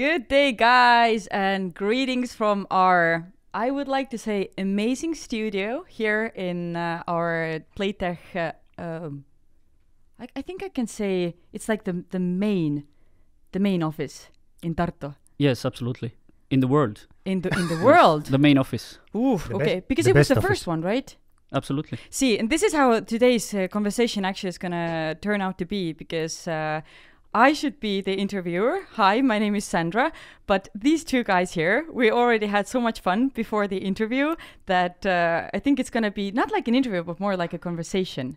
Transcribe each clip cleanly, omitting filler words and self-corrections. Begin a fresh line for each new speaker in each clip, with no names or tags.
Good day, guys, and greetings from our, I would like to say, amazing studio here in our Playtech. I think I can say it's like the main office in Tartu.
Yes, absolutely. In the world.
In the world.
The main office.
Ooh, okay, because it was the first one, right?
Absolutely.
See, and this is how today's conversation actually is gonna turn out to be, because I should be the interviewer. Hi, my name is Sandra, but these two guys here, we already had so much fun before the interview that I think it's gonna be not like an interview, but more like a conversation.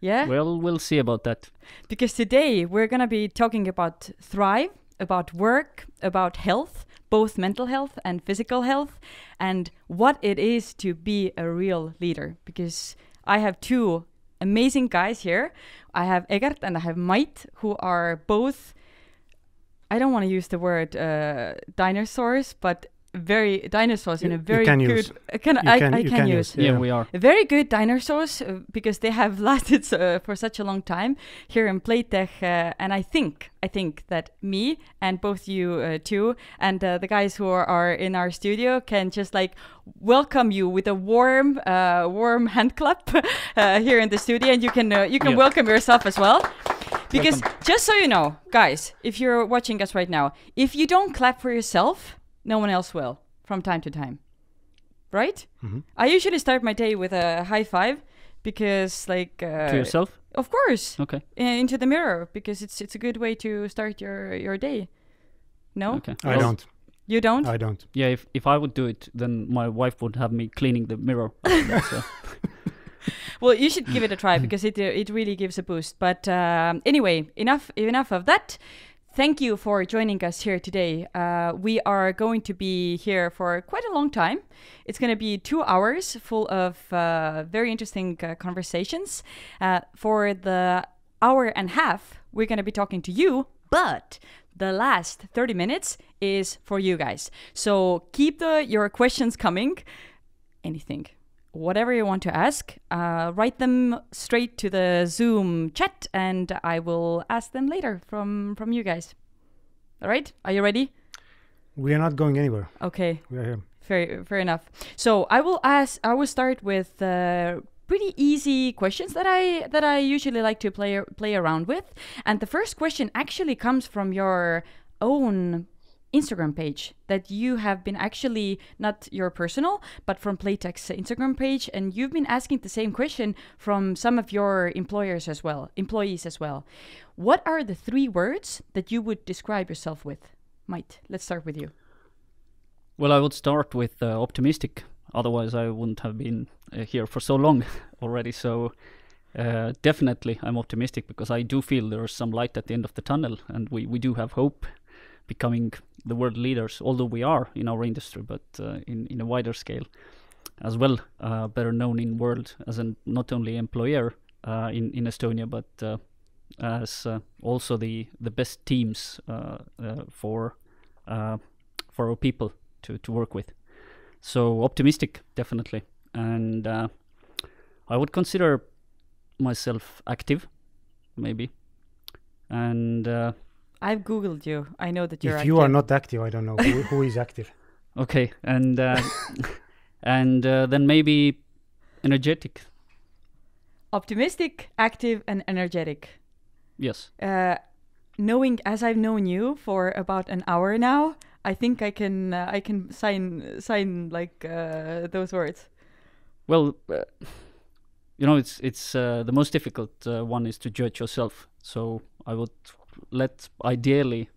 Yeah?
Well, we'll see about that.
Because today we're gonna be talking about thrive, about work, about health, both mental health and physical health, and what it is to be a real leader. Because I have two amazing guys here. I have Egert and I have Mait, who are both, I don't want to use the word dinosaurs, but very dinosaurs in a very good. I can use.
Yeah, we are
very good dinosaurs because they have lasted for such a long time here in Playtech, and I think that me and both you two and the guys who are in our studio can just like welcome you with a warm hand clap here in the studio, and you can welcome yourself as well. Because just so you know, guys, if you're watching us right now, if you don't clap for yourself, no one else will, from time to time. Right?
Mm-hmm.
I usually start my day with a high five because, like...
to yourself?
Of course.
Okay.
Into the mirror, because it's a good way to start your day. No?
Okay.
I don't.
You don't?
I don't.
Yeah, if I would do it, then my wife would have me cleaning the mirror. So.
Well, you should give it a try because it really gives a boost. But anyway, enough of that. Thank you for joining us here today. We are going to be here for quite a long time. It's going to be 2 hours full of very interesting conversations. For the hour and a half, we're going to be talking to you, but the last 30 minutes is for you guys. So keep your questions coming. Anything. Whatever you want to ask, write them straight to the Zoom chat, and I will ask them later from you guys. All right? Are you ready?
We are not going anywhere.
Okay.
We are here.
Fair enough. So I will start with pretty easy questions that I usually like to play around with. And the first question actually comes from your own Instagram page that you have been actually, not your personal, but from Playtech's Instagram page, and you've been asking the same question from some of your employees as well. What are the 3 words that you would describe yourself with? Mait, let's start with you.
Well, I would start with optimistic. Otherwise, I wouldn't have been here for so long already. So definitely I'm optimistic because I do feel there's some light at the end of the tunnel, and we do have hope becoming the world leaders, although we are in our industry, but in a wider scale as well, better known in world as not only employer in Estonia, but as also the best teams for our people to work with. So optimistic, definitely. And I would consider myself active, maybe. And
I've Googled you. I know that you're active.
If you are not active, I don't know who is active.
Okay, and and then maybe energetic.
Optimistic, active, and energetic.
Yes.
Knowing as I've known you for about an hour now, I think I can sign like those words.
Well, it's the most difficult one is to judge yourself. So I would let ideally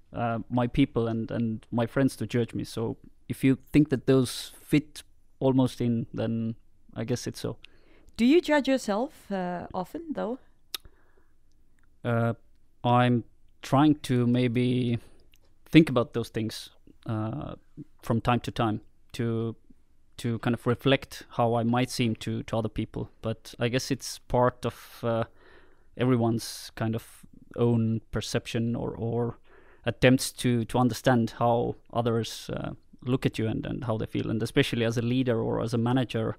my people and my friends to judge me. So if you think that those fit almost in, then I guess it's so.
Do you judge yourself often though?
I'm trying to maybe think about those things from time to time to kind of reflect how I might seem to other people. But I guess it's part of everyone's kind of own perception or attempts to understand how others look at you and how they feel. And especially as a leader or as a manager,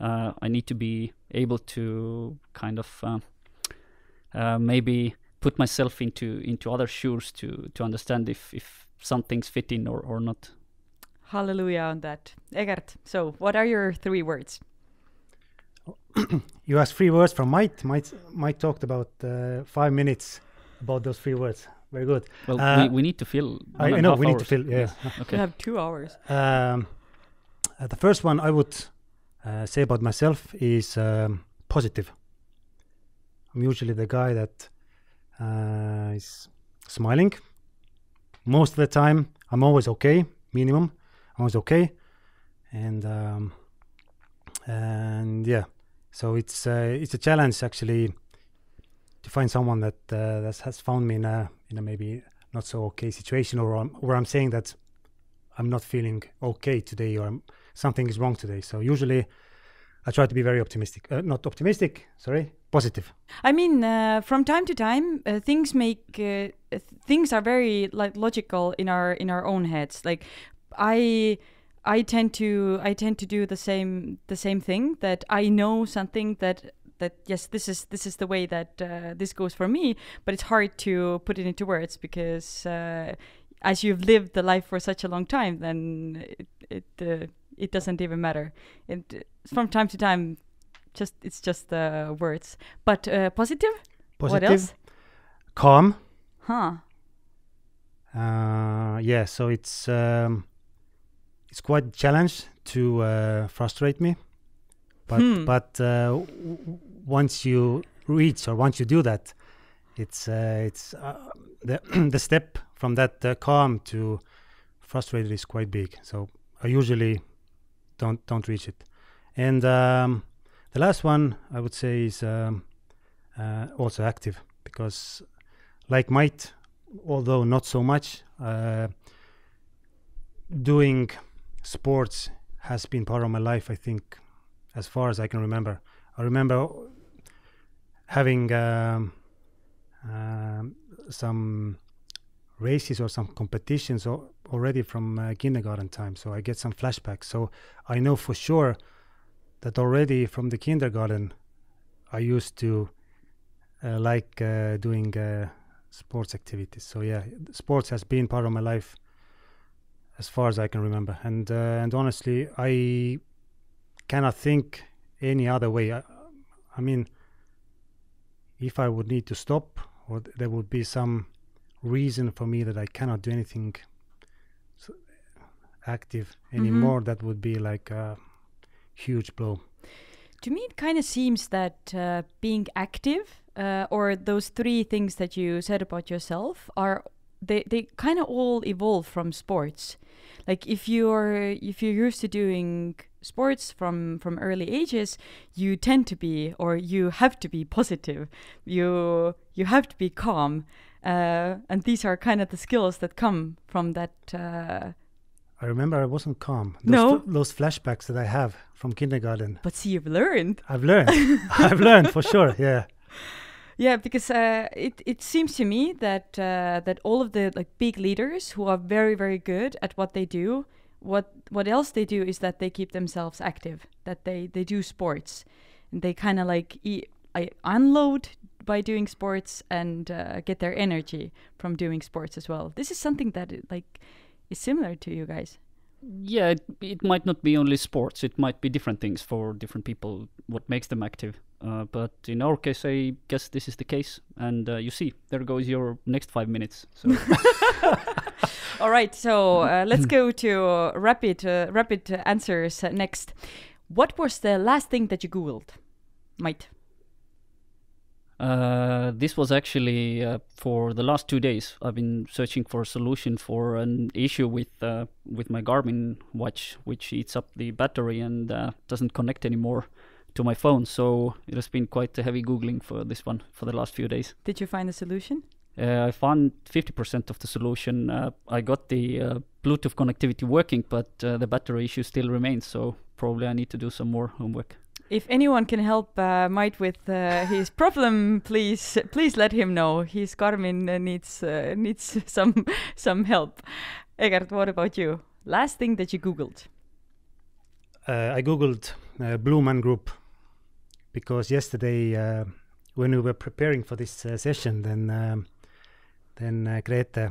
I need to be able to kind of maybe put myself into other shoes to understand if some things fit in or not.
Hallelujah on that. Egert, so what are your 3 words?
You asked 3 words from Mait. Mait talked about 5 minutes about those 3 words. Very good.
Well, we need to fill.
I know we need to fill. Yeah.
Yes. Okay.
We have 2 hours.
The first one I would say about myself is positive. I'm usually the guy that is smiling. Most of the time, I'm always okay. Minimum, I'm always okay, and yeah. So it's a challenge actually to find someone that has found me in a maybe not so okay situation, or I'm saying that I'm not feeling okay today, or something is wrong today. So usually I try to be very optimistic. Not optimistic, sorry, positive.
I mean, from time to time, things are very like logical in our own heads. Like I tend to do the same thing, that I know something that yes, this is the way that this goes for me, but it's hard to put it into words because as you've lived the life for such a long time, then it doesn't even matter. And from time to time, it's just the words. But positive. What else?
Calm.
Huh.
Yeah. So it's quite a challenge to frustrate me, but once you reach, or once you do that, it's the step from that calm to frustrated is quite big. So I usually don't reach it. And the last one I would say is also active, because like Mait, although not so much, doing sports has been part of my life, I think, as far as I can remember. I remember having some races or some competitions already from kindergarten time, so I get some flashbacks. So I know for sure that already from the kindergarten I used to like doing sports activities. So yeah, sports has been part of my life as far as I can remember, and honestly I cannot think any other way. I mean, if I would need to stop, or there would be some reason for me that I cannot do anything active anymore, that would be like a huge blow.
To me, it kind of seems that being active, or those 3 things that you said about yourself, they kind of all evolve from sports. Like if you're used to doing sports from early ages, you tend to be, or you have to be positive. You have to be calm, and these are kind of the skills that come from that.
I remember I wasn't calm. Those flashbacks that I have from kindergarten.
But see, you've learned.
I've learned. I've learned for sure. Yeah.
Yeah, because it seems to me that that all of the like big leaders who are very, very good at what they do, what else they do is that they keep themselves active, that they do sports, and they kind of like unload by doing sports and get their energy from doing sports as well. This is something that is similar to you guys.
Yeah, it might not be only sports. It might be different things for different people, what makes them active. But in our case, I guess this is the case. And you see, there goes your next 5 minutes. So.
All right, so let's go to rapid answers next. What was the last thing that you Googled, Mait?
This was actually for the last 2 days. I've been searching for a solution for an issue with my Garmin watch, which eats up the battery and doesn't connect anymore to my phone. So it has been quite a heavy Googling for this one for the last few days.
Did you find a solution?
I found 50% of the solution. I got the Bluetooth connectivity working, but the battery issue still remains. So probably I need to do some more homework.
If anyone can help Mait with his problem, please let him know. His Garmin needs some help. Egert, what about you? Last thing that you Googled?
I Googled Blue Man Group, because yesterday when we were preparing for this session, then Grete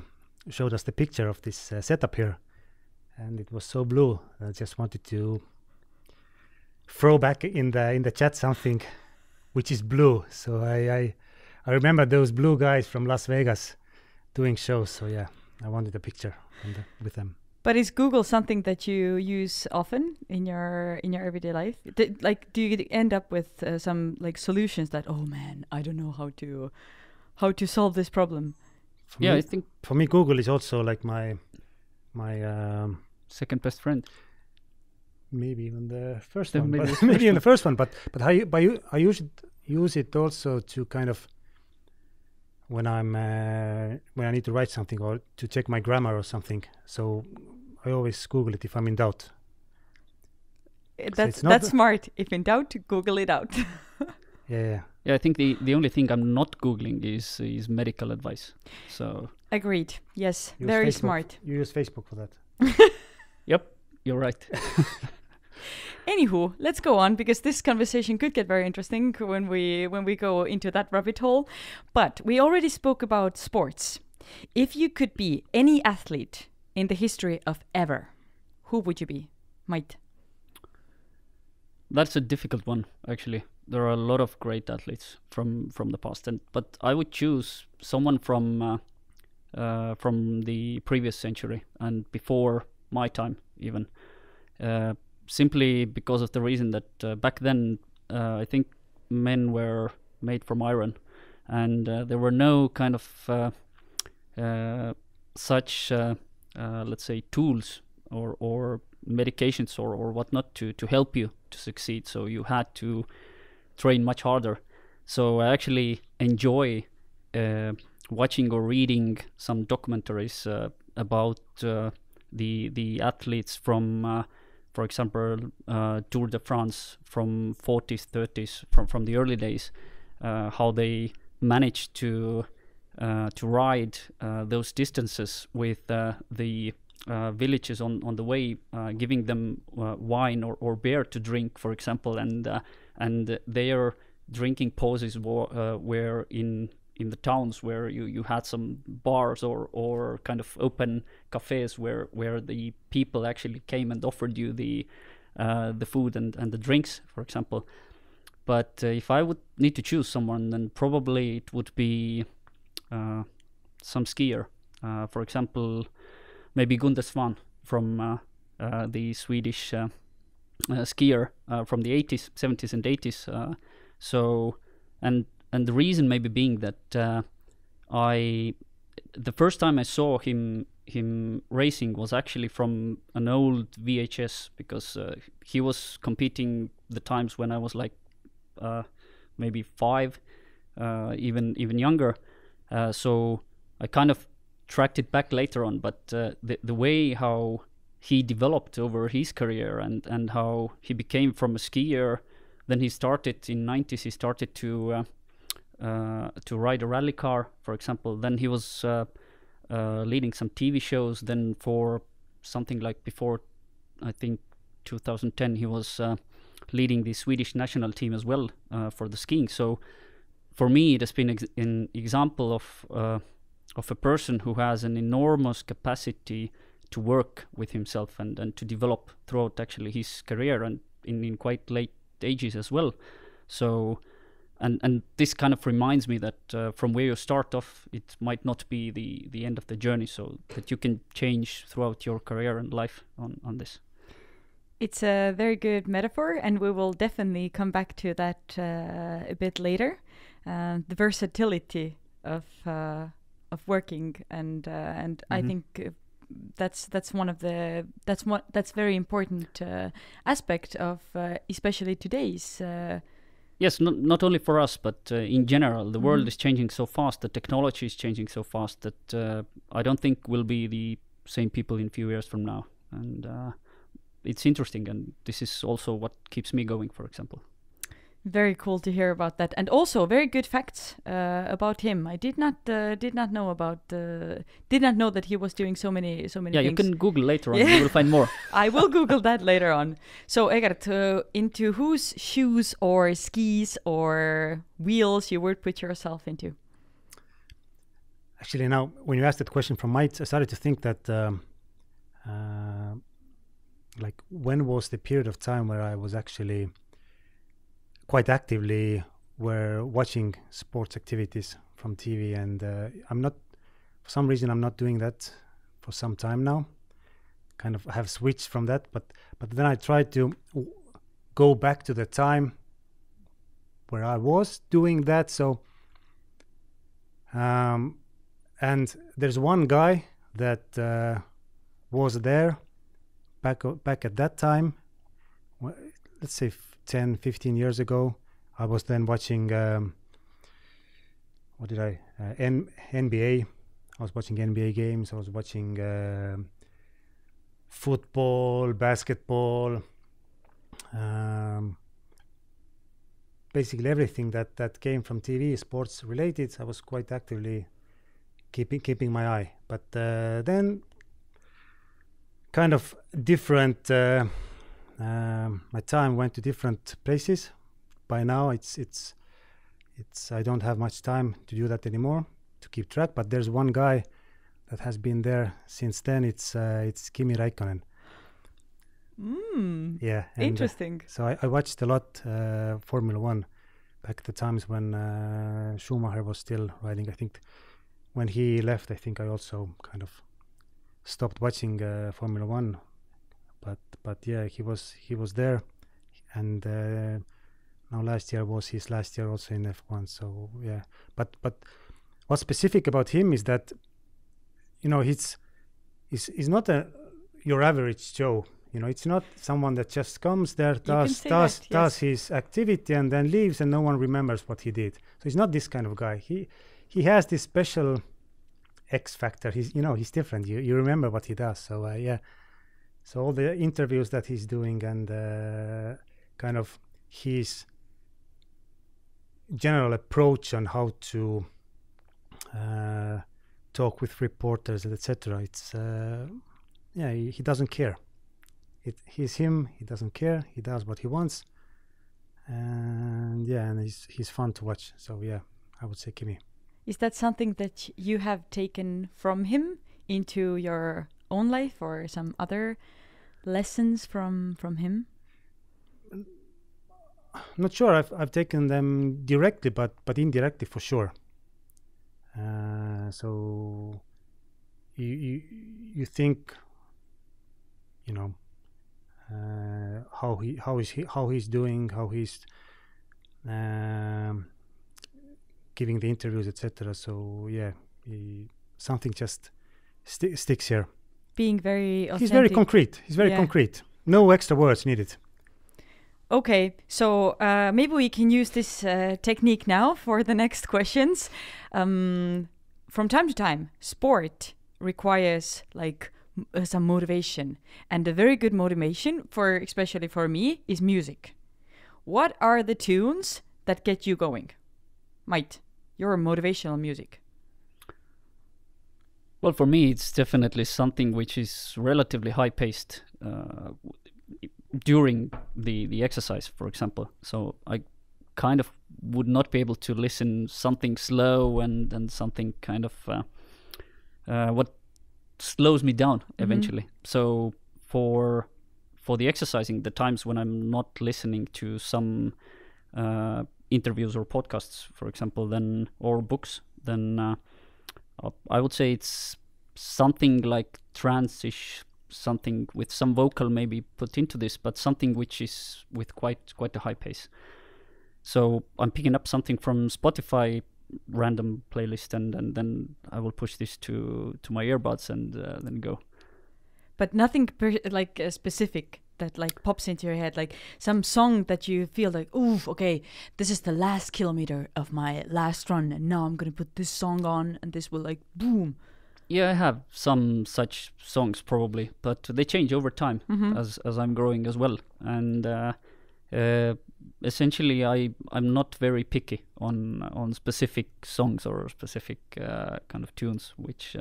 showed us the picture of this setup here, and it was so blue. I just wanted to throw back in the chat something which is blue. So I remember those blue guys from Las Vegas doing shows. So yeah, I wanted a picture with them.
But is Google something that you use often in your everyday life? Do you end up with some like solutions that, oh man, I don't know how to solve this problem?
I think
for me Google is also like my
second best friend.
Maybe even the first one.
Maybe
Even the first one. But I use it also to kind of when I need to write something or to check my grammar or something. So I always Google it if I'm in doubt.
That's smart. If in doubt, Google it out.
Yeah.
Yeah, I think the only thing I'm not Googling is medical advice. So
agreed. Yes,
use
very
Facebook.
smart.
You use Facebook for that.
Yep, you're right.
Anywho, let's go on because this conversation could get very interesting when we go into that rabbit hole. But we already spoke about sports. If you could be any athlete in the history of ever, who would you be, Mait?
That's a difficult one, actually. There are a lot of great athletes from the past, but I would choose someone from the previous century and before my time, even. Simply because of the reason that back then, I think men were made from iron, and there were no kind of such, let's say, tools or medications or whatnot to help you to succeed. So you had to train much harder. So I actually enjoy watching or reading some documentaries about the athletes from, for example, Tour de France from 40s, 30s, from the early days, how they managed to ride those distances with the villages on the way, giving them wine or beer to drink, for example, and their drinking pauses were in the towns where you had some bars or kind of open cafes where the people actually came and offered you the food and the drinks, for example. But if I would need to choose someone, then probably it would be some skier, for example, maybe Gunde Svan from the Swedish skier from the 80s, 70s and 80s. So, and the reason maybe being that the first time I saw him racing was actually from an old VHS, because he was competing the times when I was like maybe 5, even younger. So I kind of tracked it back later on, but the way how he developed over his career and how he became from a skier, then he started in 90s, he started to ride a rally car, for example. Then he was leading some TV shows. Then for something like before, I think 2010, he was leading the Swedish national team as well for the skiing. So for me, it has been an example of a person who has an enormous capacity to work with himself and to develop throughout actually his career and in quite late ages as well. So and this kind of reminds me that from where you start off, it might not be the end of the journey, so that you can change throughout your career and life on this.
It's a very good metaphor, and we will definitely come back to that a bit later. The versatility of working, and I think that's one of the that's very important aspect of especially today's.
Yes, not only for us, but in general, the world is changing so fast. The technology is changing so fast that I don't think we'll be the same people in a few years from now, and it's interesting, and this is also what keeps me going, for example.
Very cool to hear about that, and also very good facts about him. I did not know about did not know that he was doing so many
Yeah,
things.
you can Google later on. You will find more.
I will Google that later on. So Egert, into whose shoes or skis or wheels you would put yourself into?
Actually, now when you asked that question from Mait, I started to think that like when was the period of time where I was actually quite actively were watching sports activities from TV, and I'm not, for some reason I'm not doing that for some time now. Kind of have switched from that, but then I tried to go back to the time where I was doing that. So and there's one guy that was there back at that time, let's say 10, 15 years ago. I was then watching NBA. I was watching NBA games. I was watching football, basketball, basically everything that came from TV, sports related. I was quite actively keeping my eye. But then kind of different, my time went to different places. By now it's I don't have much time to do that anymore, to keep track. But there's one guy that has been there since then. It's Kimi Räikkönen. Yeah, and,
interesting.
So I watched a lot Formula One back at the times when Schumacher was still riding. I think when he left, I think I also kind of stopped watching Formula One. But yeah, he was there, and now last year was his last year also in F1. So yeah, but what's specific about him is that, you know, he's not your average Joe. You know, it's not someone that just comes there, does his activity and then leaves and no one remembers what he did. So he's not this kind of guy. He has this special X factor. He's different. You remember what he does. So yeah. So all the interviews that he's doing and kind of his general approach on how to talk with reporters, etc. It's he doesn't care. He's him. He doesn't care. He does what he wants, and he's fun to watch. So yeah, I would say Kimi.
Is that something that you have taken from him into your own life, or some other lessons from him?
Not sure. I've taken them directly, but indirectly for sure. So you think, you know, how he's doing, how he's giving the interviews, etc. So yeah, something just sticks here.
Being very authentic.
He's very concrete. He's very concrete. No extra words needed.
Okay, so maybe we can use this technique now for the next questions. From time to time, sport requires like some motivation, and a very good motivation especially for me, is music. What are the tunes that get you going? Mait, your motivational music.
Well, for me, it's definitely something which is relatively high-paced during the exercise, for example. So I kind of would not be able to listen something slow and something kind of what slows me down eventually. So for the exercising, the times when I'm not listening to some interviews or podcasts, for example, then or books, then I would say it's something like trance-ish, something with some vocal maybe put into this, but something which is with quite a high pace. So I'm picking up something from Spotify random playlist, and then I will push this to my earbuds and then go.
But nothing specific that like pops into your head, like some song that you feel like, ooh, okay, this is the last kilometer of my last run, and now I'm gonna put this song on, and this will like boom.
Yeah, I have some such songs probably, but they change over time as I'm growing as well. And essentially, I'm not very picky on specific songs or specific kind of tunes, which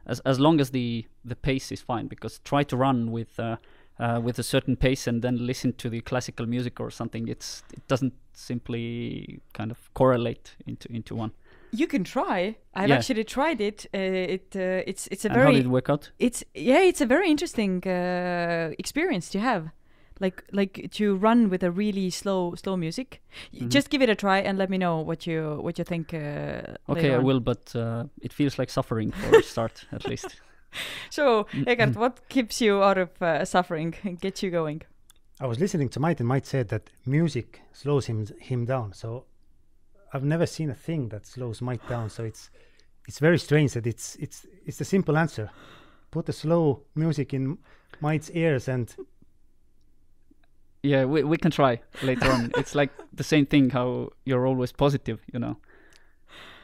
as long as the pace is fine, because try to run with a certain pace and then listen to the classical music or something, it doesn't simply kind of correlate into one.
You can try. I've actually tried it. It's a
And
very.
how did it work out?
It's a very interesting experience to have, like to run with a really slow music. Just give it a try and let me know what you think.
Okay, I will, but it feels like suffering for a start at least.
So, Egert, what keeps you out of suffering and gets you going?
I was listening to Mait, and Mait said that music slows him down. So I've never seen a thing that slows Mait down. So it's very strange that it's a simple answer. Put the slow music in Mait's ears and.
Yeah, we can try later on. It's like the same thing. How you're always positive, you know.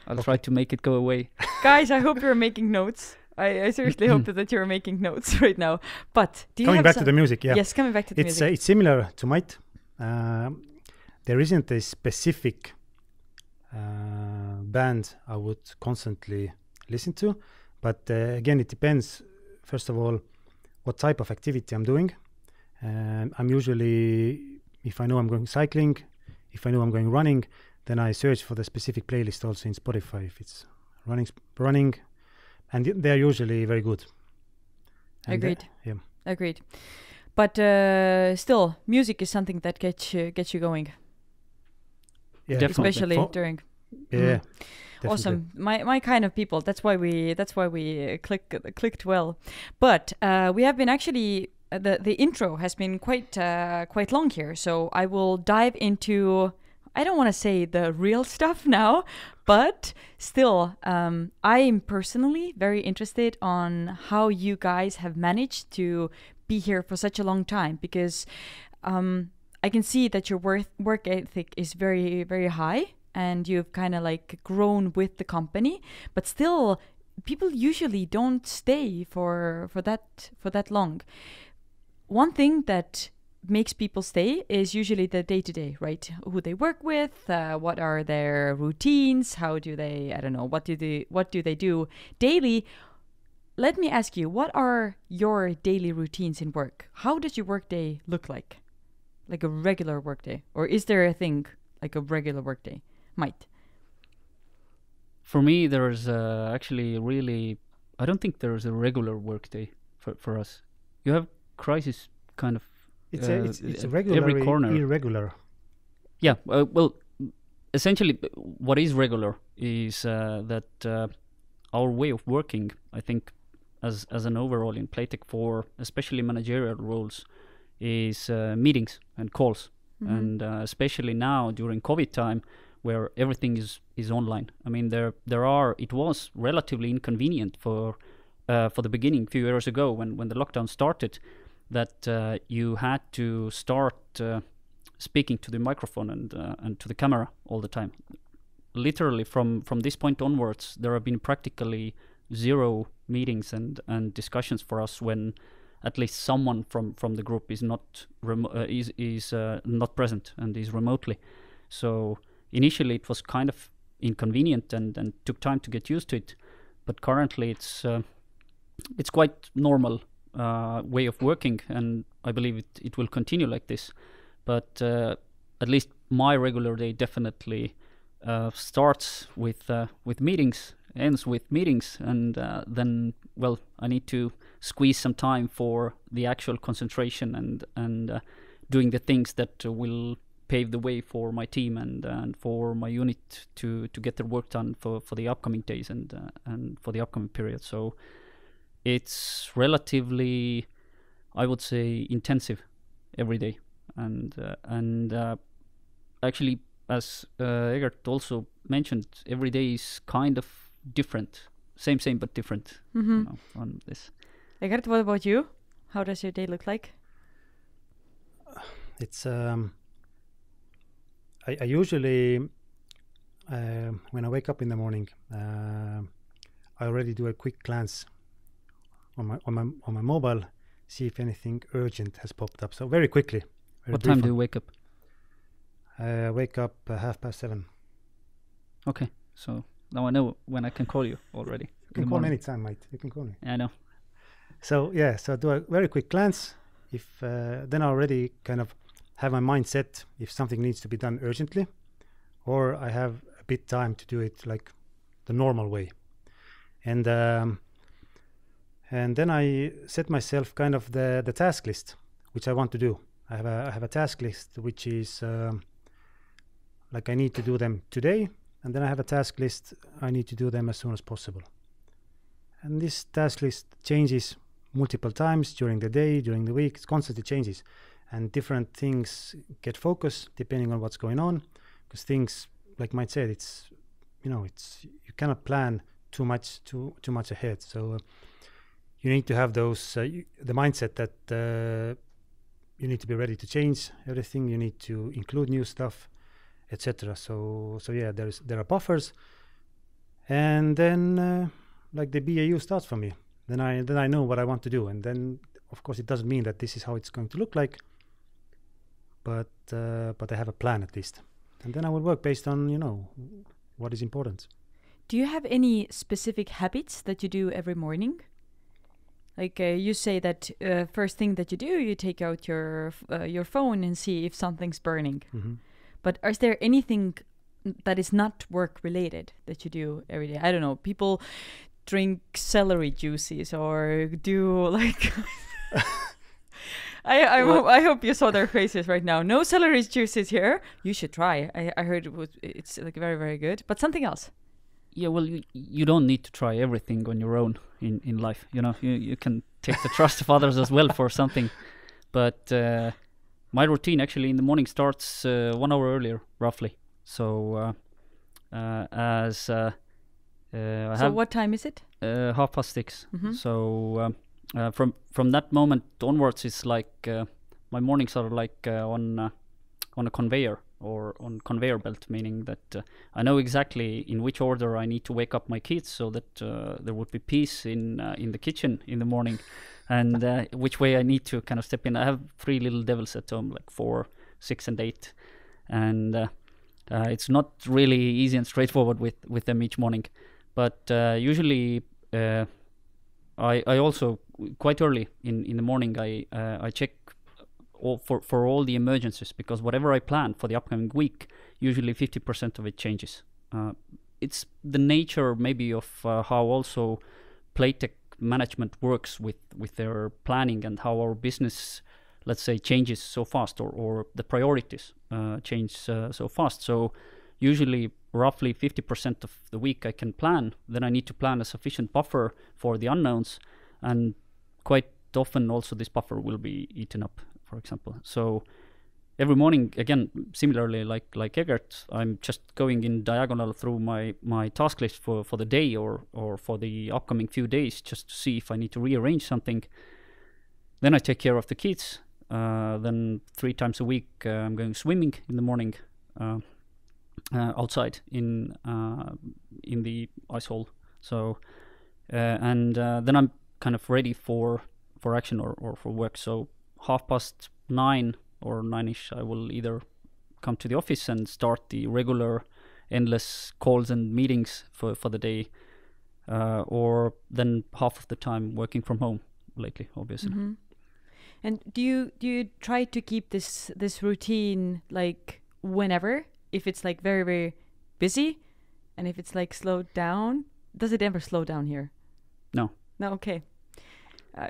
I'll try to make it go away.
Guys, I hope you're making notes. I seriously hope that you're making notes right now. But do you
coming
have
back to the music, yeah.
Yes, coming back to the music.
It's similar to Mait. There isn't a specific band I would constantly listen to, but again, it depends. First of all, what type of activity I'm doing. I'm usually, if I know I'm going cycling, if I know I'm going running, then I search for the specific playlist also in Spotify. If it's running. And they're usually very good. And
Agreed.
Yeah.
Agreed. But still, music is something that gets you going.
Yeah,
definitely.
Especially during.
Yeah.
Awesome. My kind of people. That's why we clicked well. But we have been actually the intro has been quite long here. So I will dive into. I don't want to say the real stuff now, but still, I'm personally very interested on how you guys have managed to be here for such a long time, because I can see that your work ethic is very, very high, and you've kind of like grown with the company, but still, people usually don't stay for that long. One thing that makes people stay is usually the day-to-day, right? Who they work with, what are their routines, how do they, I don't know, what do they do daily? Let me ask you, what are your daily routines in work? How does your workday look like a regular workday? Or is there a thing like a regular workday? Mait.
For me, there's actually really, I don't think there's a regular workday for us. You have crisis kind of.
It's a regular,
every corner.
Irregular.
Yeah, well, essentially, what is regular is that our way of working, I think, as an overall in Playtech for especially managerial roles, is meetings and calls, and especially now during COVID time, where everything is online. I mean, it was relatively inconvenient for the beginning, a few years ago when the lockdown started, that you had to start speaking to the microphone and to the camera all the time. Literally from this point onwards, there have been practically zero meetings and discussions for us when at least someone from the group is not not present and is remotely. So initially it was kind of inconvenient and took time to get used to it, but currently it's quite normal way of working, and I believe it will continue like this. But at least my regular day definitely starts with meetings, ends with meetings, and then I need to squeeze some time for the actual concentration and doing the things that will pave the way for my team and for my unit to get their work done for the upcoming days and for the upcoming period. So it's relatively, I would say, intensive every day, and actually, as Egert also mentioned, every day is kind of different, same but different. You know, on this.
Egert, what about you? How does your day look like?
It's I usually when I wake up in the morning, I already do a quick glance on my mobile, see if anything urgent has popped up. So very quickly.
What time do you wake up?
Wake up 7:30.
Okay, so now I know when I can call you already.
You can call me anytime, Mait. You can call me.
Yeah, I know.
So yeah, so I do a very quick glance. If then I already kind of have my mind set if something needs to be done urgently, or I have a bit time to do it like the normal way. And then I set myself kind of the task list, which I want to do. I have a task list which is like I need to do them today, and then I have a task list I need to do them as soon as possible. And this task list changes multiple times during the day, during the week. It constantly changes, and different things get focus depending on what's going on. Because things, like Mait said, it's you cannot plan too much ahead. So you need to have those the mindset that you need to be ready to change everything. You need to include new stuff, etc. So yeah, there are buffers, and then like the BAU starts for me. Then I know what I want to do, and then of course it doesn't mean that this is how it's going to look like, but I have a plan at least, and then I will work based on what is important.
Do you have any specific habits that you do every morning? Like you say that first thing that you do, you take out your phone and see if something's burning.
Mm-hmm.
But is there anything that is not work related that you do every day? I don't know. People drink celery juices or do like. I hope you saw their faces right now. No celery juices here. You should try. I heard it's like very, very good. But something else.
Yeah, well, you don't need to try everything on your own in life. You can take the trust of others as well for something. But my routine actually in the morning starts 1 hour earlier, roughly. So
what time is it?
6:30.
Mm-hmm.
So from that moment onwards, it's like my mornings are like on a conveyor or on conveyor belt, meaning that I know exactly in which order I need to wake up my kids so that there would be peace in the kitchen in the morning, and which way I need to kind of step in. I have 3 little devils at home, like 4, 6, and 8, and it's not really easy and straightforward with them each morning. But usually I also quite early in the morning I check for all the emergencies, because whatever I plan for the upcoming week, usually 50% of it changes. It's the nature maybe of how also Playtech management works with their planning, and how our business, let's say, changes so fast, or the priorities change so fast. So usually roughly 50% of the week I can plan. Then I need to plan a sufficient buffer for the unknowns, and quite often also this buffer will be eaten up, for example. So every morning, again, similarly like Egert, I'm just going in diagonal through my task list for the day or for the upcoming few days, just to see if I need to rearrange something. Then I take care of the kids. Then 3 times a week I'm going swimming in the morning outside in the ice hole. So and then I'm kind of ready for action or for work. So 9:30 or 9ish, I will either come to the office and start the regular endless calls and meetings for the day, or then half of the time working from home lately, obviously.
Mm-hmm. And do you try to keep this routine like whenever, if it's like very, very busy, and if it's like slowed down? Does it ever slow down here?
No.
Okay.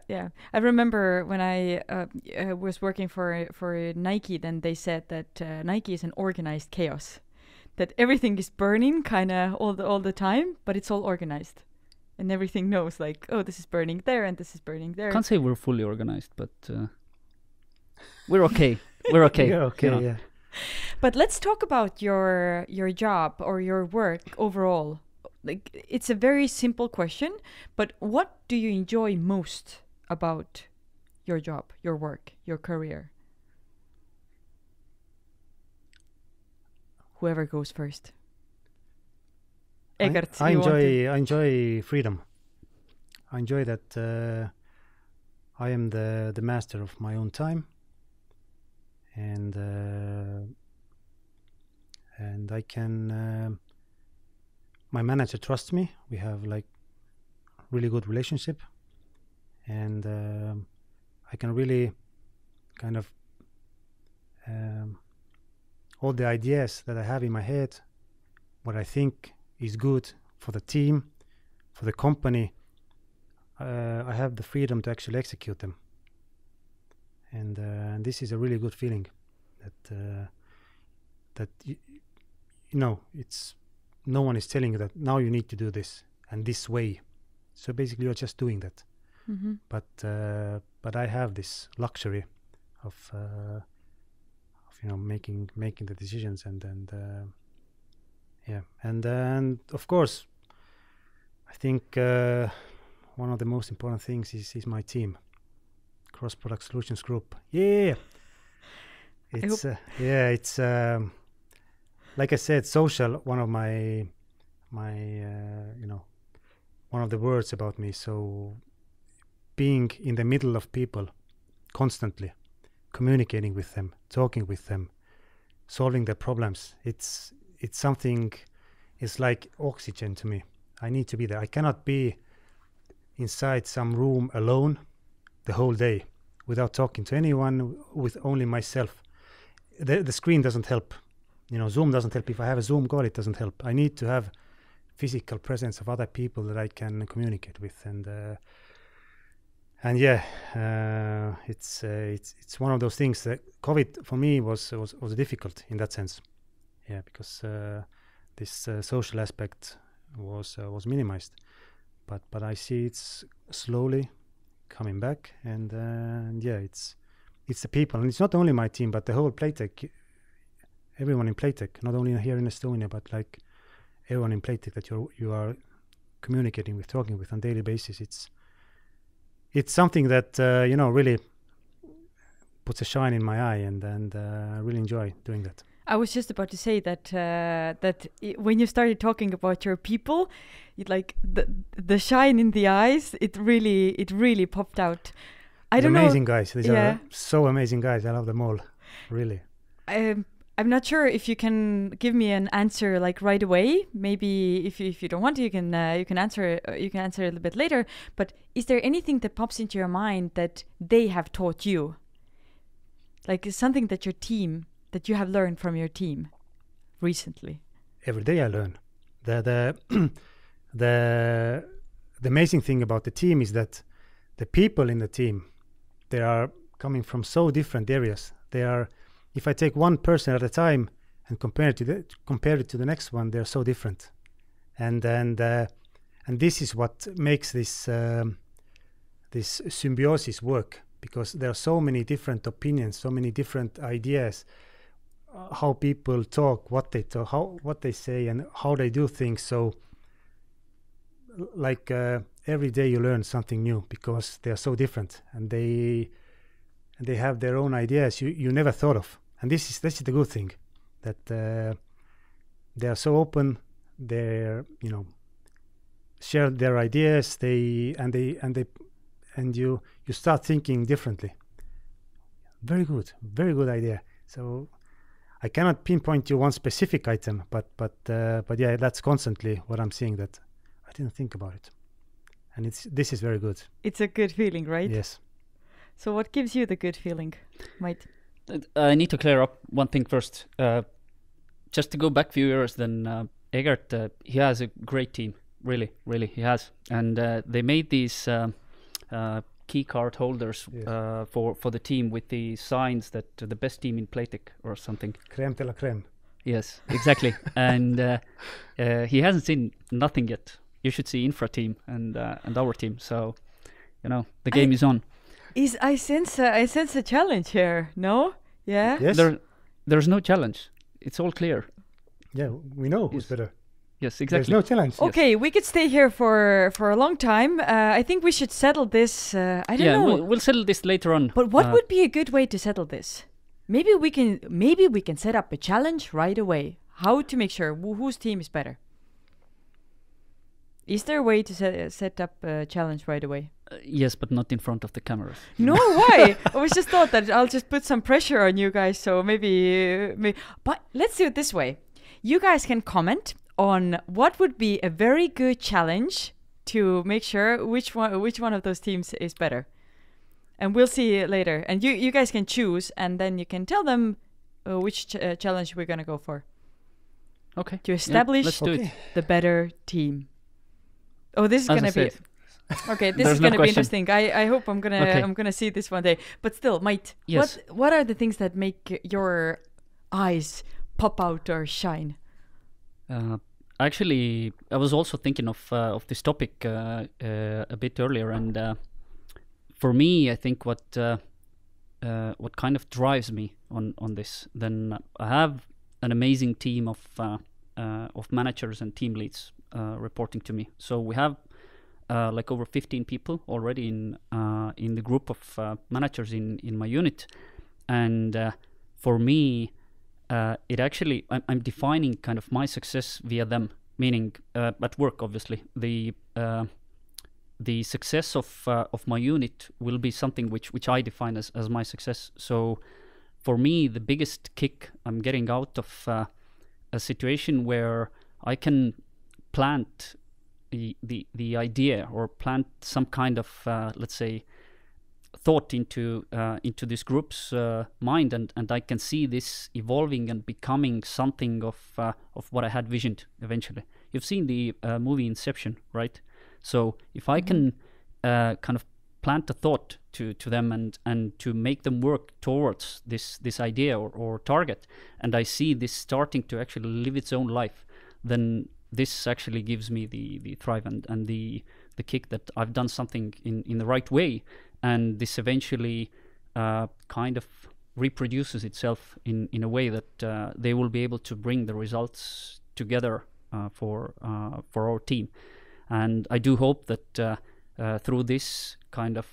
Yeah, I remember when I was working for Nike, then they said that Nike is an organized chaos, that everything is burning kind of all the time, but it's all organized, and everything knows like, oh, this is burning there and this is burning there.
Can't say we're fully organized, but we're okay. We're okay.
You're okay, yeah.
But let's talk about your job or your work overall. Like, it's a very simple question, but what do you enjoy most about your job, your work, your career? Whoever goes first. Egert,
I enjoy freedom. I enjoy that I am the master of my own time, and I can. My manager trusts me. We have like really good relationship, and I can really kind of all the ideas that I have in my head, what I think is good for the team, for the company, I have the freedom to actually execute them. And this is a really good feeling that it's no one is telling you that now you need to do this and this way. So basically you're just doing that.
Mm-hmm.
But I have this luxury of making the decisions and of course I think one of the most important things is my team, Cross Product Solutions Group. It's like I said, social, one of my one of the words about me. So being in the middle of people constantly, communicating with them, talking with them, solving their problems, it's something, it's like oxygen to me. I need to be there. I cannot be inside some room alone the whole day without talking to anyone, with only myself. The screen doesn't help. Zoom doesn't help. If I have a Zoom call, it doesn't help. I need to have physical presence of other people that I can communicate with, it's one of those things that COVID for me was difficult in that sense. Because this social aspect was minimized, but I see it's slowly coming back, and it's the people, and it's not only my team, but the whole Playtech, everyone in Playtech, not only here in Estonia, but like everyone in Playtech that you are communicating with, talking with on a daily basis. It's something that really puts a shine in my eye, and I really enjoy doing that.
I was just about to say that when you started talking about your people, like the shine in the eyes, it really popped out.
Amazing guys. These are so amazing guys. I love them all, really.
I'm not sure if you can give me an answer like right away. Maybe if you don't want to, you can answer a little bit later. But is there anything that pops into your mind that they have taught you, like something that you have learned from your team recently?
Every day I learn. The amazing thing about the team is that the people in the team, they are coming from so different areas. They are, if I take one person at a time and compare it to the next one, they're so different. And this is what makes this symbiosis work, because there are so many different opinions, so many different ideas, how people talk, what they talk, what they say, and how they do things. So like every day you learn something new, because they are so different, and they have their own ideas you never thought of. And this is the good thing, that they are so open. They're share their ideas. And you start thinking differently. Very good idea. So I cannot pinpoint you one specific item, but yeah, that's constantly what I'm seeing, that I didn't think about it, and this is very good.
It's a good feeling, right?
Yes.
So what gives you the good feeling, Mait?
I need to clear up one thing first. Just to go back a few years, then Egert, he has a great team, really he has, and they made these key card holders for the team with the signs that the best team in Playtech or something.
Crème de la crème.
Yes, exactly. And he hasn't seen nothing yet. You should see Infra team and our team. So, the game is on.
I sense a challenge here. No? Yeah.
Yes.
There's no challenge. It's all clear.
Yeah, we know who's better.
Yes, exactly.
There's no challenge.
Okay, we could stay here for a long time. I think we should settle this. I don't know.
We'll settle this later on.
But what would be a good way to settle this? Maybe we can set up a challenge right away. How to make sure whose team is better? Is there a way to set up a challenge right away?
Yes, but not in front of the cameras.
No, why? I was just thought that I'll just put some pressure on you guys. So maybe. But let's do it this way. You guys can comment on what would be a very good challenge to make sure which one of those teams is better, and we'll see later. And you guys can choose, and then you can tell them which challenge we're gonna go for.
Okay.
To establish
let's do it.
the better team. Oh, this is
As I
gonna be
said,
okay. This
there's
is
no
gonna be
question.
interesting. I hope I'm gonna
Okay.
I'm gonna see this one day. But still, Mait,
Yes.
what are the things that make your eyes pop out or shine?
Actually, I was also thinking of this topic a bit earlier, and for me, I think what kind of drives me on this, then I have an amazing team of managers and team leads reporting to me. So we have like over 15 people already in the group of managers in my unit, and for me, it actually I'm defining kind of my success via them. Meaning at work, obviously, the success of my unit will be something which I define as my success. So for me, the biggest kick I'm getting out of a situation where I can plant the idea or plant some kind of let's say thought into this group's mind, and I can see this evolving and becoming something of what I had visioned eventually. You've seen the movie Inception, right? So if I can kind of plant a thought to them and to make them work towards this idea or target, and I see this starting to actually live its own life, then this actually gives me the thrive and the kick that I've done something in the right way, and this eventually kind of reproduces itself in a way that they will be able to bring the results together for our team. And I do hope that through this kind of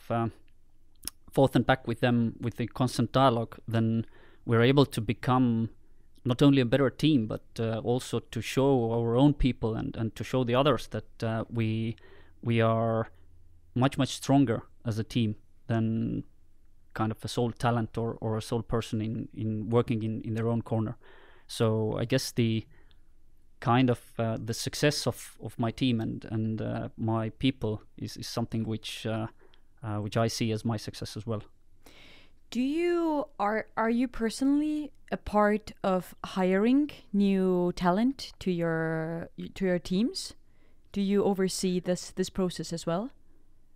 forth and back with them, with the constant dialogue, then we're able to become not only a better team, but also to show our own people and to show the others that we are much stronger as a team than kind of a sole talent or a sole person in working in their own corner. So I guess the kind of the success of my team and my people is something which I see as my success as well.
Are you personally a part of hiring new talent to your teams? Do you oversee this process as well?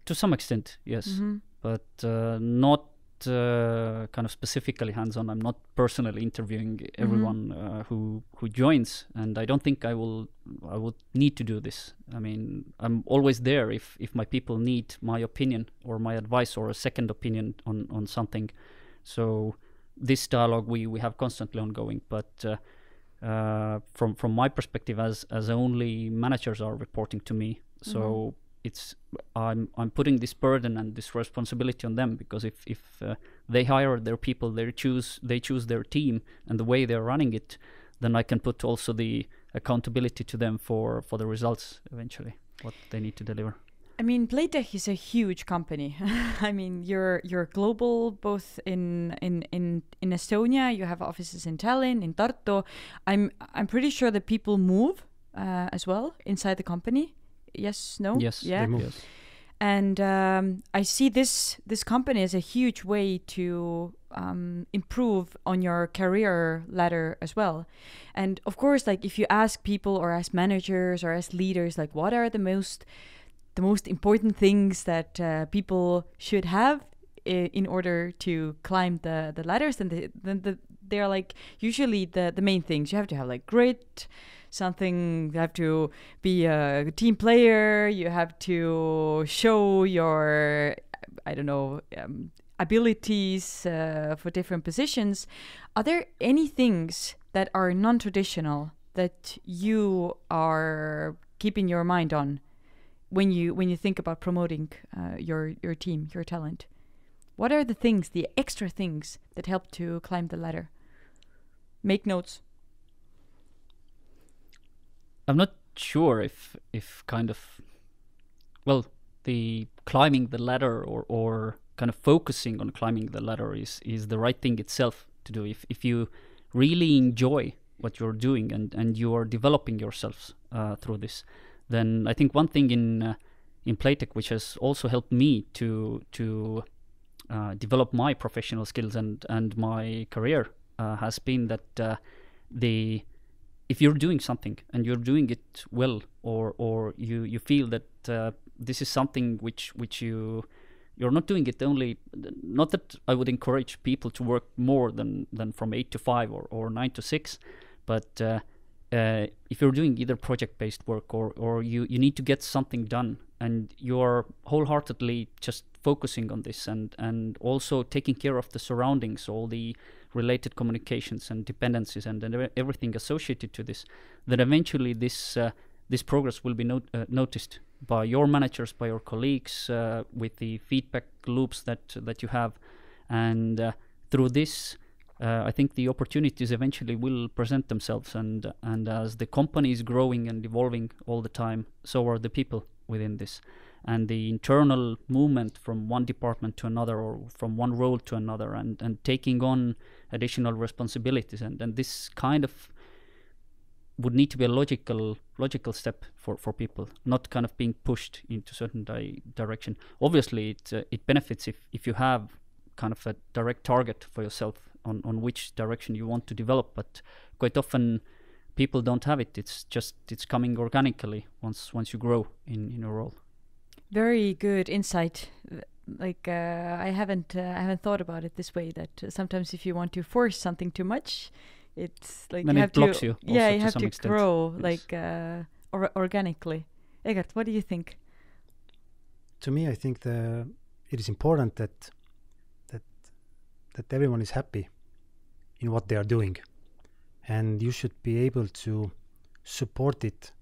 To some extent, yes, but not kind of specifically hands-on. I'm not personally interviewing everyone who joins, and I don't think I would need to do this. I mean, I'm always there if my people need my opinion or my advice or a second opinion on something. So this dialogue we have constantly ongoing, but from my perspective, as only managers are reporting to me, so it's I'm putting this burden and this responsibility on them, because if they hire their people, they choose their team and the way they're running it, then I can put also the accountability to them for the results eventually, what they need to deliver.
I mean, Playtech is a huge company. I mean, you're global, both in Estonia. You have offices in Tallinn, in Tartu. I'm pretty sure that people move as well inside the company. Yes, no?
Yes,
yeah.
they move. Yes.
And I see this company as a huge way to improve on your career ladder as well. And of course, like if you ask people or ask managers or ask leaders, like what are the most important things that people should have in order to climb the ladders, and they're like usually the main things. You have to have like grit, you have to be a team player, you have to show your abilities for different positions. Are there any things that are non-traditional that you are keeping your mind on when you think about promoting your team, your talent? What are the extra things that help to climb the ladder? Make notes.
I'm not sure if kind of, well, the climbing the ladder or kind of focusing on climbing the ladder is the right thing itself to do. If you really enjoy what you're doing and you are developing yourselves through this, then I think one thing in Playtech, which has also helped me to develop my professional skills and my career, has been that if you're doing something and you're doing it well, or you feel that this is something which you're not doing it only. Not that I would encourage people to work more than from 8 to 5 or 9 to 6, but if you're doing either project-based work or you need to get something done and you're wholeheartedly just focusing on this and also taking care of the surroundings, all the related communications and dependencies and everything associated to this, then eventually this progress will be noticed by your managers, by your colleagues, with the feedback loops that you have, and through this, I think the opportunities eventually will present themselves, and as the company is growing and evolving all the time, so are the people within this, and the internal movement from one department to another or from one role to another, and taking on additional responsibilities, and this kind of would need to be a logical step for people, not kind of being pushed into certain direction. Obviously, it benefits if you have kind of a direct target for yourself on which direction you want to develop, but quite often people don't have it. It's coming organically once you grow in your role. Very good insight. Like I haven't thought about it this way, that sometimes if you want to force something too much, it's like then you have blocks to you you have to extent. Grow yes. Like organically. Egert, what do you think?
To me, I think it is important that everyone is happy in what they are doing, and you should be able to support it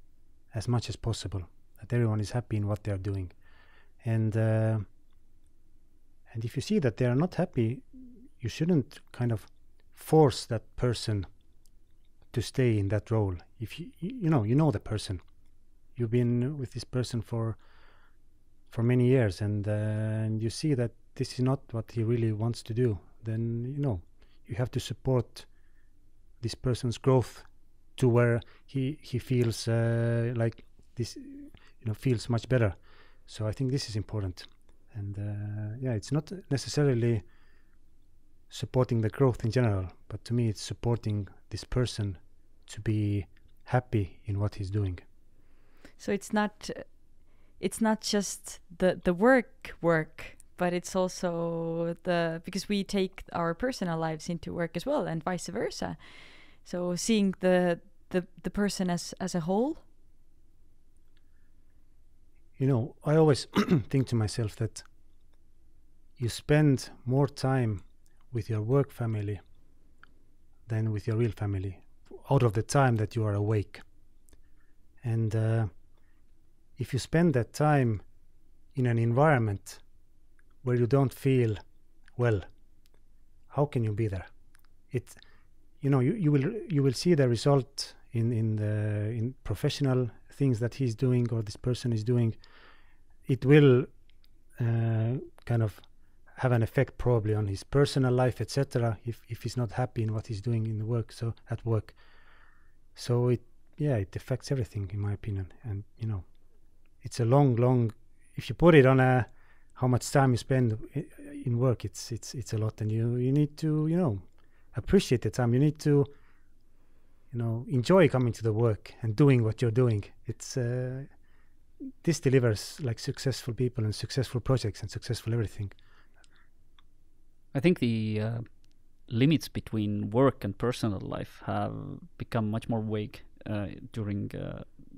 as much as possible, that everyone is happy in what they are doing, and if you see that they are not happy, you shouldn't kind of force that person to stay in that role. If you know the person, you've been with this person for many years, and you see that this is not what he really wants to do, then you have to support this person's growth to where he feels like this feels much better. So I think this is important, and it's not necessarily supporting the growth in general, but to me it's supporting this person to be happy in what he's doing. So it's not just the work, but it's also because we take our personal lives into work as well, and vice versa. So seeing the person as a whole. I always think to myself that you spend more time with your work family than with your real family, out of the time that you are awake. And if you spend that time in an environment where you don't feel well, how can you be there? You will see the result in professional things that he's doing or this person is doing. It will kind of have an effect probably on his personal life, etc. If he's not happy in what he's doing in the work, so at work. So it affects everything, in my opinion. And it's a long. If you put it on how much time you spend in work, it's a lot, and you need to appreciate the time. You need to enjoy coming to the work and doing what you're doing. It's this delivers like successful people and successful projects and successful everything. I think the limits between work and personal life have become much more vague during,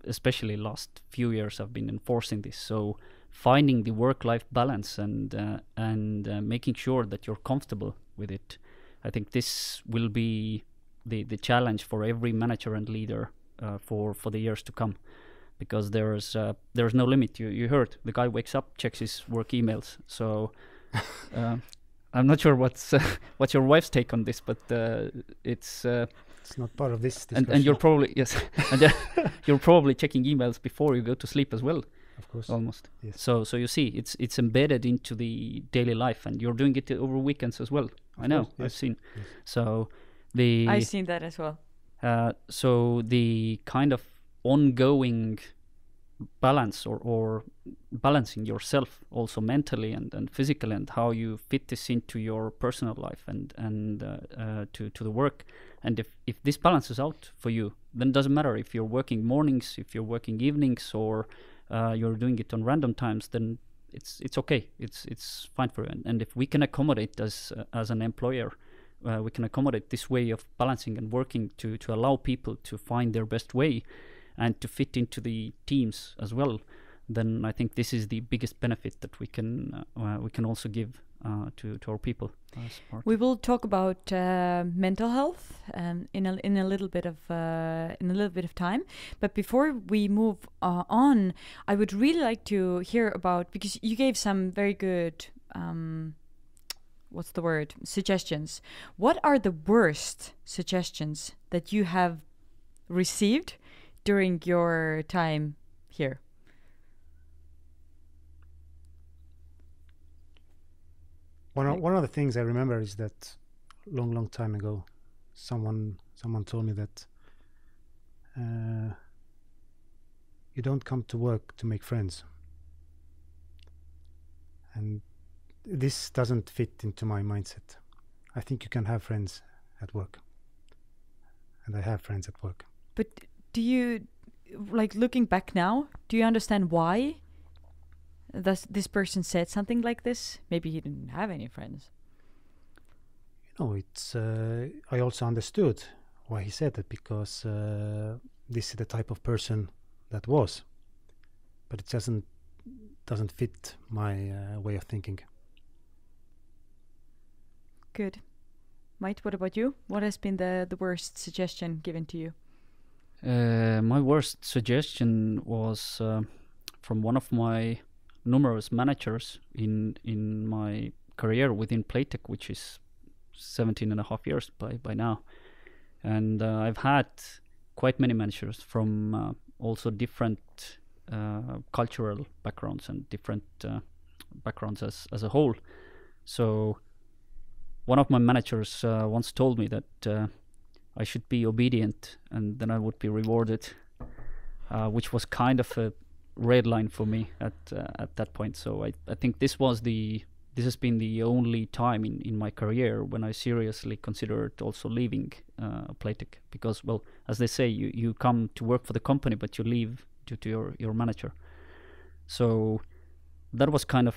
especially last few years. I've been enforcing this. So finding the work-life balance and making sure that you're comfortable with it. I think this will be the challenge for every manager and leader for the years to come, because there's no limit. You heard the guy wakes up, checks his work emails. So. I'm not sure what's your wife's take on this, but it's not part of this discussion. And you're probably and you're probably checking emails before you go to sleep as well. Of course, almost. Yes. So you see, it's embedded into the daily life, and you're doing it over weekends as well. I know, yes. I've seen. Yes. So I've seen that as well. So the kind of ongoing balance or balancing yourself also mentally and physically, and how you fit this into your personal life and to the work. And if this balances out for you, then it doesn't matter if you're working mornings, if you're working evenings, or
you're doing it on random times, then it's okay. It's fine for you. And if we can accommodate as an employer, we can accommodate this way of balancing and working to allow people to find their best way and to fit into the teams as well, then I think this is the biggest benefit that we can also give to our people.
We will talk about mental health in a little bit of time. But before we move on, I would really like to hear about, because you gave some very good suggestions. What are the worst suggestions that you have received during your time here?
One of the things I remember is that long time ago, someone told me that you don't come to work to make friends, and this doesn't fit into my mindset. I think you can have friends at work, and I have friends at work.
But do you, like, looking back now, do you understand why this person said something like this? Maybe he didn't have any friends.
It's I also understood why he said that, because this is the type of person that was, but it doesn't fit my way of thinking.
Good. Mait, what about you? What has been the worst suggestion given to you?
My worst suggestion was from one of my numerous managers in my career within Playtech, which is 17.5 years by now. And I've had quite many managers from also different cultural backgrounds and different backgrounds as a whole. So one of my managers once told me that I should be obedient and then I would be rewarded, which was kind of a red line for me at that point. So I think this has been the only time in my career when I seriously considered also leaving Playtech, because, well, as they say, you come to work for the company but you leave due to your manager. So that was kind of,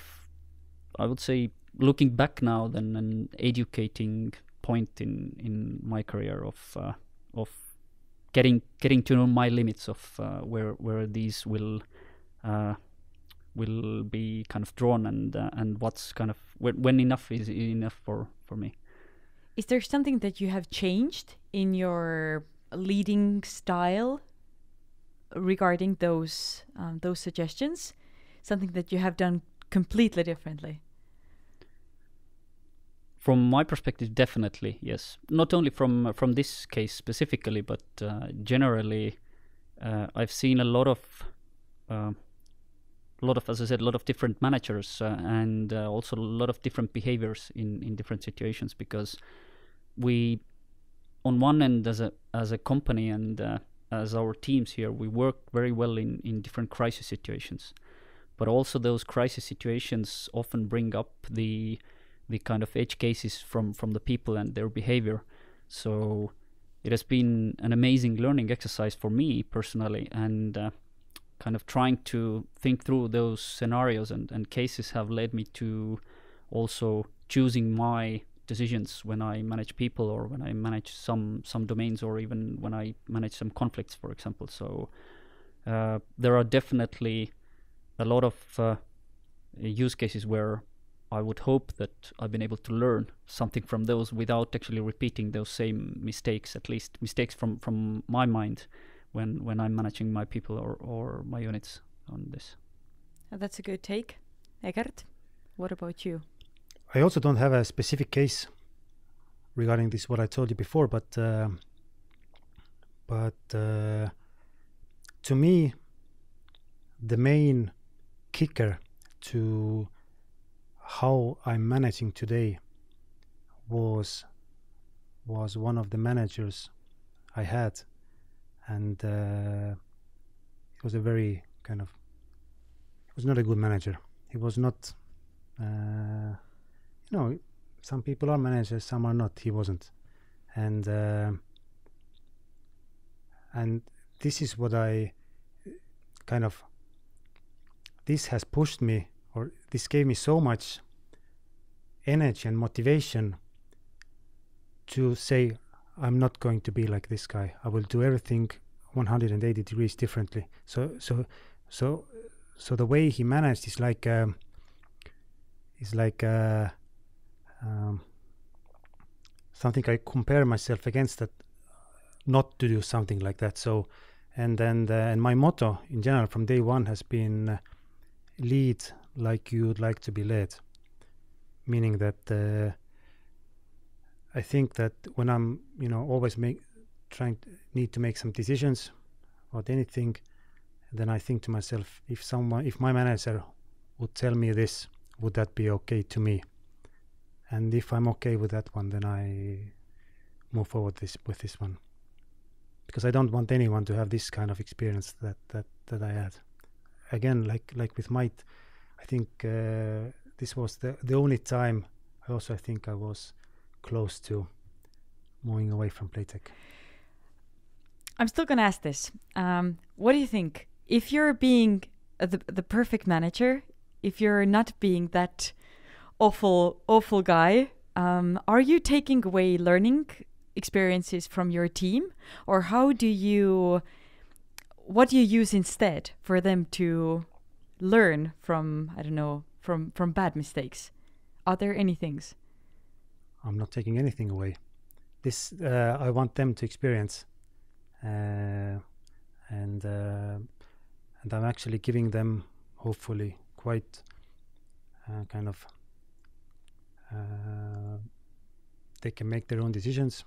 I would say, looking back now, then an educating point in my career of getting to know my limits of where these will be kind of drawn, and what's kind of when enough is enough for me.
Is there something that you have changed in your leading style regarding those suggestions? Something that you have done completely differently?
From my perspective, definitely, yes. Not only from this case specifically, but generally, I've seen a lot of, as I said, a lot of different managers and also a lot of different behaviors in different situations, because we, on one end, as a company and as our teams here, we work very well in different crisis situations, but also those crisis situations often bring up the kind of edge cases from the people and their behavior. So it has been an amazing learning exercise for me personally, and kind of trying to think through those scenarios and cases have led me to also choosing my decisions when I manage people, or when I manage some domains, or even when I manage some conflicts, for example. So there are definitely a lot of use cases where I would hope that I've been able to learn something from those without actually repeating those same mistakes, at least mistakes from my mind when I'm managing my people or my units on this.
That's a good take. Egert, what about you?
I also don't have a specific case regarding this, what I told you before, but to me, the main kicker to how I'm managing today was one of the managers I had, and he was a very kind of, he was not a good manager. He was not, some people are managers, some are not. He wasn't, and this is what I kind of this has pushed me, or this gave me so much energy and motivation to say, I'm not going to be like this guy. I will do everything 180 degrees differently. So the way he managed is like something I compare myself against, that not to do something like that. So, and my motto in general from day one has been lead like you'd like to be led, meaning that I think that when I'm always need to make some decisions about anything, then I think to myself, if my manager would tell me this, would that be okay to me? And if I'm okay with that one, then I move forward with this one, because I don't want anyone to have this kind of experience that I had. Again, like with Mait, I think this was the only time I think I was close to moving away from Playtech.
I'm still going to ask this. What do you think? If you're being the perfect manager, if you're not being that awful guy, are you taking away learning experiences from your team, or what do you use instead for them to learn from, I don't know, from bad mistakes? Are there any things?
I'm not taking anything away. This I want them to experience, and I'm actually giving them, hopefully, quite kind of they can make their own decisions.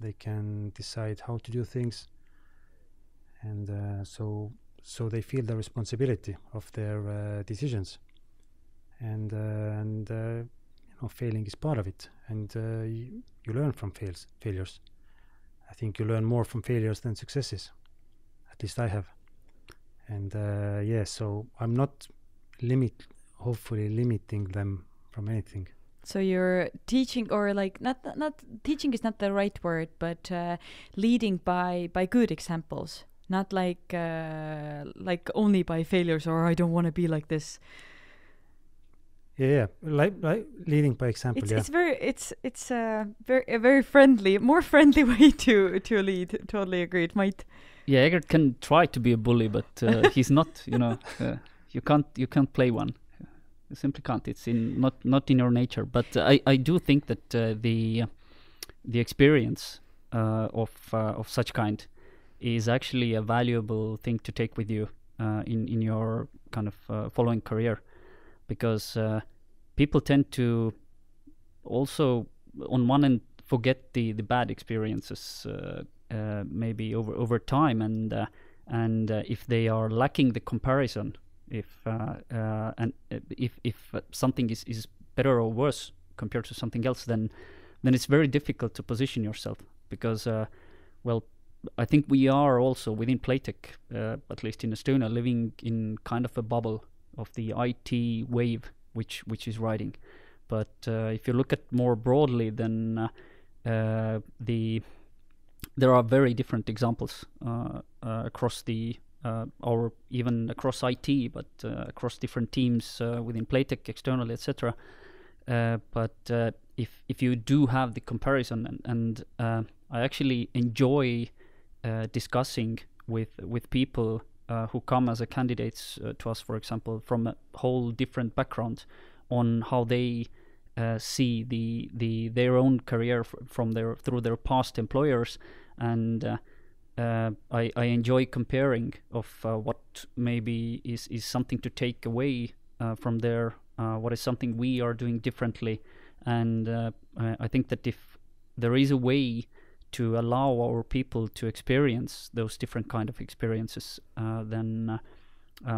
They can decide how to do things, and so they feel the responsibility of their decisions, and failing is part of it, and you learn from failures. I think you learn more from failures than successes. At least I have. And so I'm not hopefully limiting them from anything.
So you're teaching, or like not teaching is not the right word, but leading by good examples, not like only by failures, or I don't want to be like this.
Yeah, like leading by example.
It's a very friendly, more friendly way to lead. Totally agreed, Mait.
Yeah, Egert can try to be a bully, but he's not. You can't play one. You simply can't. It's not in your nature. But I do think that the experience of such kind is actually a valuable thing to take with you in your kind of following career, because people tend to also, on one end, forget the bad experiences maybe over time, and if they are lacking the comparison, if something is better or worse compared to something else, then it's very difficult to position yourself, because I think we are also within Playtech, at least in Estonia, living in kind of a bubble of the IT wave which is riding. But if you look at more broadly, then there are very different examples across or even across IT, but across different teams within Playtech, externally, etc. But if you do have the comparison, and I actually enjoy discussing with people who come as a candidates to us, for example, from a whole different background, on how they see their own career through their past employers, and I enjoy comparing of what maybe is something to take away from there, what is something we are doing differently, and I think that if there is a way to allow our people to experience those different kind of experiences, then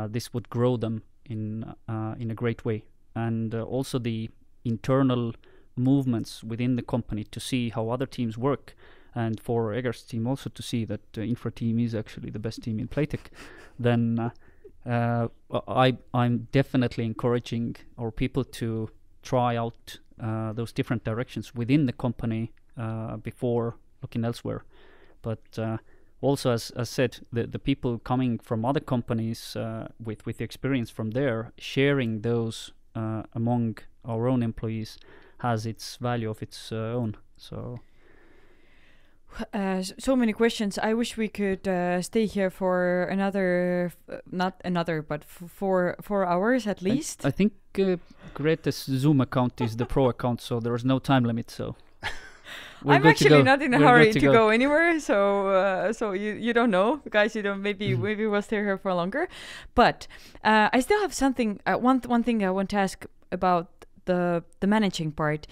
this would grow them in a great way, and also the internal movements within the company to see how other teams work, and for Egert's team also to see that Infra team is actually the best team in Playtech. Then I'm definitely encouraging our people to try out those different directions within the company before looking elsewhere. But also, as said, the people coming from other companies with the experience from there, sharing those among our own employees has its value of its own. So.
So many questions. I wish we could stay here for another, not another, but 4 hours at least.
I think Grete's Zoom account is the pro account, so there is no time limit. So
I'm actually not in a hurry to go anywhere. So you don't know, guys. You don't. Maybe we'll stay here for longer. But I still have something. One thing I want to ask about the managing part.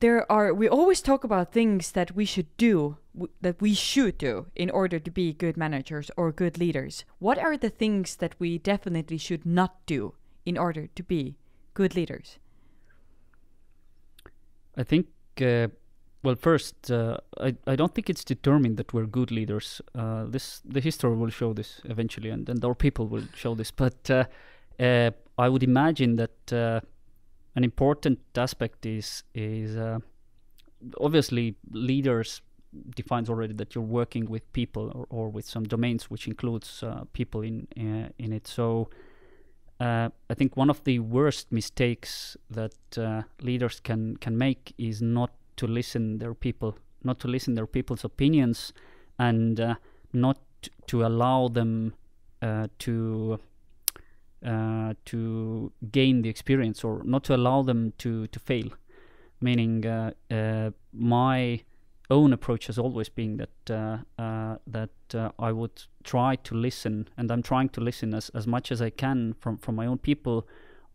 We always talk about things that we should do, in order to be good managers or good leaders. What are the things that we definitely should not do in order to be good leaders?
I think, well, first, I don't think it's determined that we're good leaders. The history will show this eventually, and our people will show this. But I would imagine that an important aspect is obviously leaders defines already that you're working with people or with some domains which includes people in it. So I think one of the worst mistakes that leaders can make is not to listen their people's opinions, and not to allow them to gain the experience, or not to allow them to fail. Meaning, my own approach has always been that I would try to listen, and I'm trying to listen as much as I can from my own people.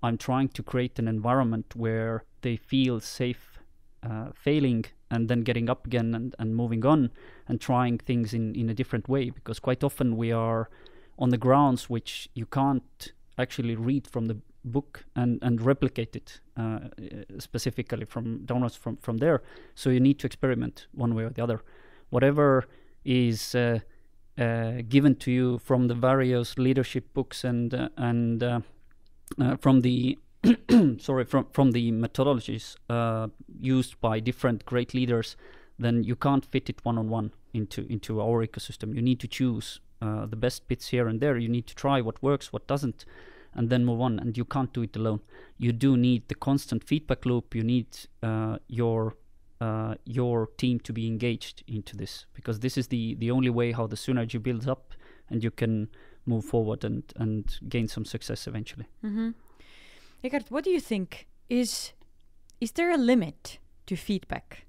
I'm trying to create an environment where they feel safe failing and then getting up again and moving on and trying things in a different way, because quite often we are on the grounds which you can't actually read from the book and replicate it specifically from downwards from there. So you need to experiment one way or the other. Whatever is given to you from the various leadership books and from the from the methodologies used by different great leaders, then you can't fit it one-on-one into our ecosystem. You need to choose the best bits here and there. You need to try what works, what doesn't, and then move on. And you can't do it alone. You do need the constant feedback loop. You need your team to be engaged into this, because this is the only way how the synergy builds up, and you can move forward and gain some success eventually.
Mm-hmm. Egert, what do you think? Is there a limit to feedback?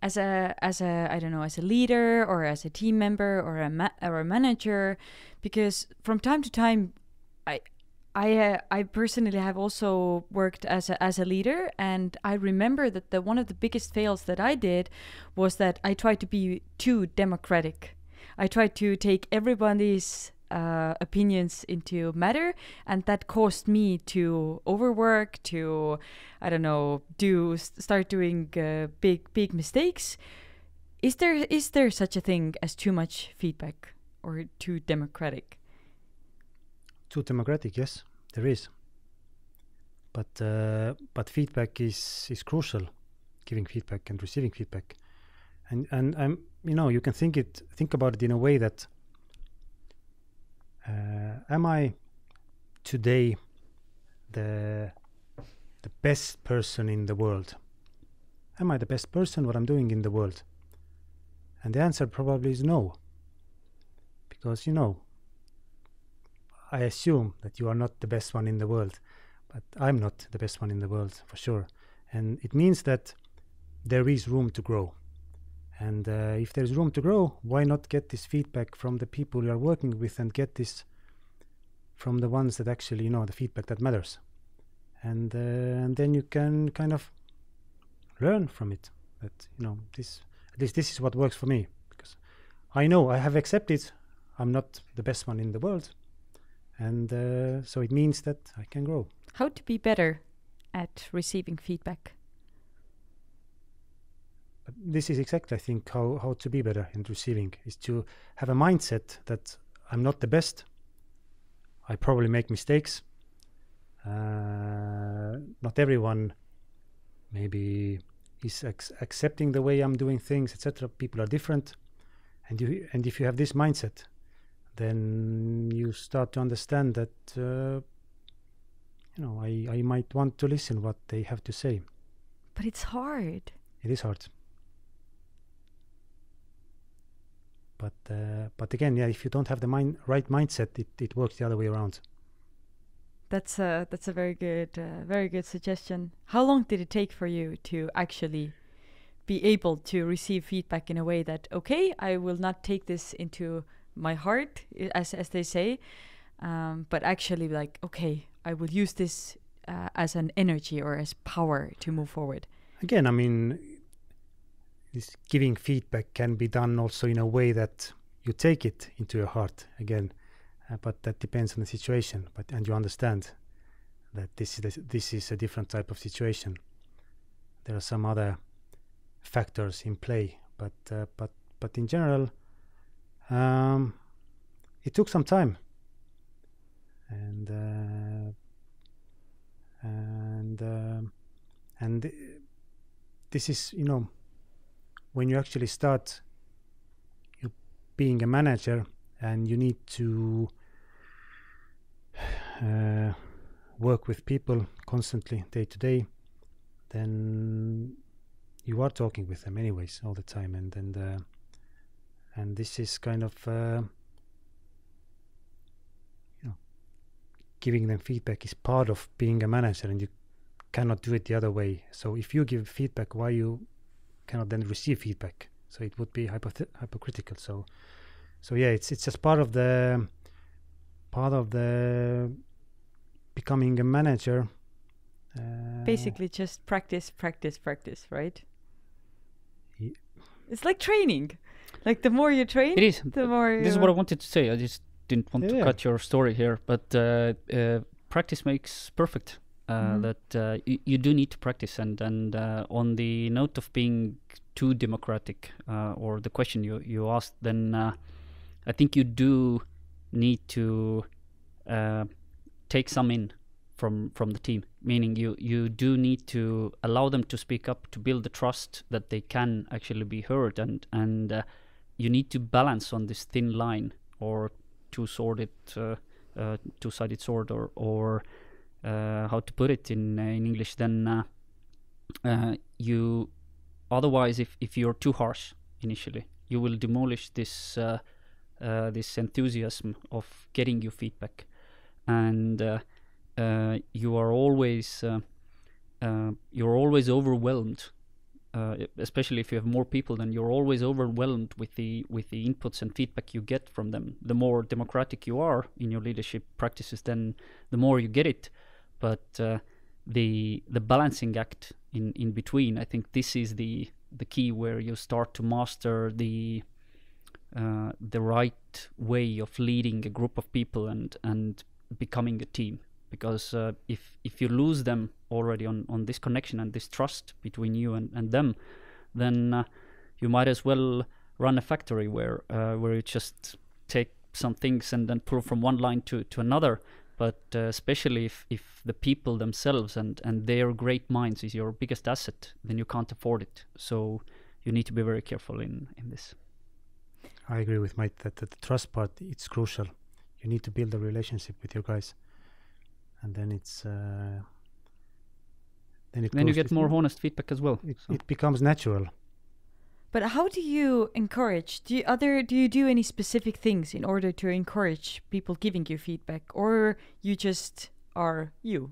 As a I don't know, as a leader or as a team member or a manager, because from time to time, I personally have also worked as a leader, and I remember that one of the biggest fails that I did was that I tried to be too democratic. I tried to take everybody's opinions into matter, and that caused me to overwork, to start doing big mistakes. Is there such a thing as too much feedback or too democratic?
Too democratic, yes, there is. But feedback is crucial, giving feedback and receiving feedback, and you can think about it in a way that am I today the best person in the world? Am I the best person what I'm doing in the world? And the answer probably is no, because I assume that you are not the best one in the world, but I'm not the best one in the world for sure. And it means that there is room to grow. And if there's room to grow, why not get this feedback from the people you are working with, and get this from the ones that actually the feedback that matters. And then you can kind of learn from it. That at least this is what works for me, because I know I have accepted I'm not the best one in the world. And so it means that I can grow.
How to be better at receiving feedback?
But this is exactly, I think, how to be better in receiving, is to have a mindset that I'm not the best. I probably make mistakes. Not everyone maybe is accepting the way I'm doing things, etc. People are different. and if you have this mindset, then you start to understand that I might want to listen what they have to say.
But it's hard.
It is hard. But again, yeah, if you don't have the right mindset, it works the other way around.
That's a very good suggestion. How long did it take for you to actually be able to receive feedback in a way that, okay, I will not take this into my heart, as they say, but actually like, okay, I will use this as an energy or as power to move forward?
Again, I mean, this giving feedback can be done also in a way that you take it into your heart again, but that depends on the situation. And you understand that this is a different type of situation. There are some other factors in play, but in general, it took some time, and this is, when you actually start being a manager and you need to work with people constantly, day to day, then you are talking with them anyways all the time, and this is kind of giving them feedback is part of being a manager, and you cannot do it the other way. So if you give feedback, why you cannot then receive feedback? So it would be hypocritical. So yeah, it's just part of the becoming a manager.
Basically, just practice, right? It's like training. Like the more you train,
it is.
The more.
This is what I wanted to say. I just didn't want to cut your story here, but practice makes perfect. That you do need to practice, and on the note of being too democratic, or the question you asked, then I think you do need to take some in from the team, meaning you do need to allow them to speak up, to build the trust that they can actually be heard, and you need to balance on this thin line, or two-sided sword, or how to put it in English. Then you, otherwise, if you're too harsh initially, you will demolish this this enthusiasm of getting you feedback, and you are always overwhelmed. Especially if you have more people, then you're always overwhelmed with the inputs and feedback you get from them. The more democratic you are in your leadership practices, then the more you get it. But the balancing act in between, I think this is the key, where you start to master the right way of leading a group of people and becoming a team. Because if you lose them already on this connection and this trust between you and them, then you might as well run a factory where you just take some things and then pull from one line to another. But especially if the people themselves and their great minds is your biggest asset, then you can't afford it. So you need to be very careful in this.
I agree with Mait that the trust part, it's crucial. You need to build a relationship with your guys. And then then
you get more honest feedback as well.
It becomes natural.
But how do you encourage? Do you do any specific things in order to encourage people giving you feedback, or you just are you?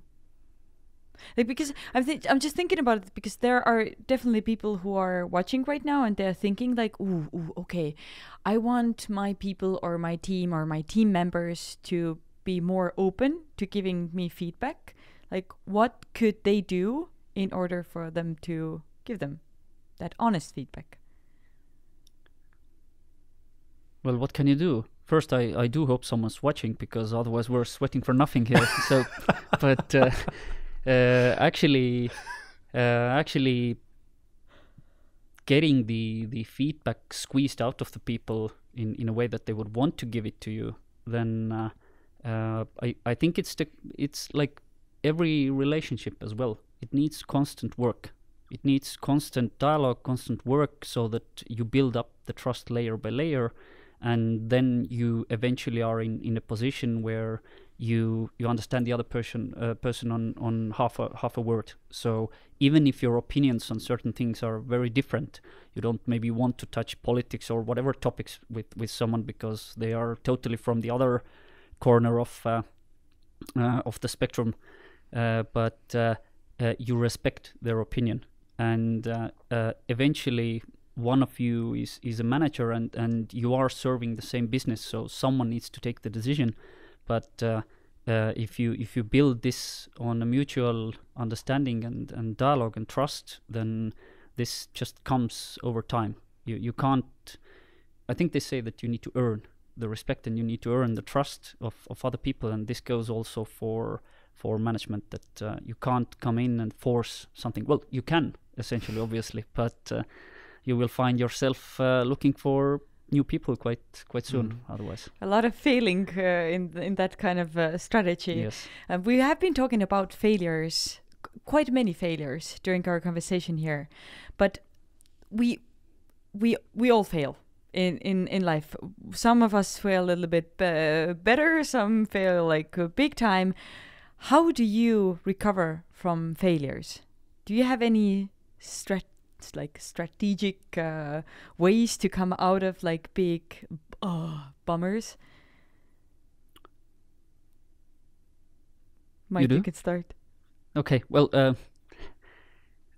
Like, because I'm just thinking about it, because there are definitely people who are watching right now and they're thinking like, ooh, okay, I want my people or my team or my team members to be more open to giving me feedback. Like, what could they do in order for them to give them that honest feedback?
Well, what can you do? First, I do hope someone's watching, because otherwise we're sweating for nothing here. So, but actually getting the feedback squeezed out of the people in a way that they would want to give it to you, then I think it's like every relationship as well. It needs constant work, It needs constant dialogue, constant work, so that you build up the trust layer by layer, and then you eventually are in a position where you understand the other person on half a word. So even if your opinions on certain things are very different, you don't maybe want to touch politics or whatever topics with someone because they are totally from the other corner of the spectrum, but you respect their opinion, and eventually one of you is a manager, and you are serving the same business, so someone needs to take the decision. But if you build this on a mutual understanding and dialogue and trust, then this just comes over time. You can't. I think they say that you need to earn the respect and you need to earn the trust of other people, and this goes also for management, that you can't come in and force something. Well, you can essentially, obviously, but you will find yourself looking for new people quite soon. Otherwise,
a lot of failing in that kind of strategy.
Yes,
we have been talking about failures, quite many failures during our conversation here, but we all fail in life. Some of us fail a little bit better, some fail like big time. How do you recover from failures? Do you have any strategic ways to come out of like big bummers? Mait, you can start.
Okay, well,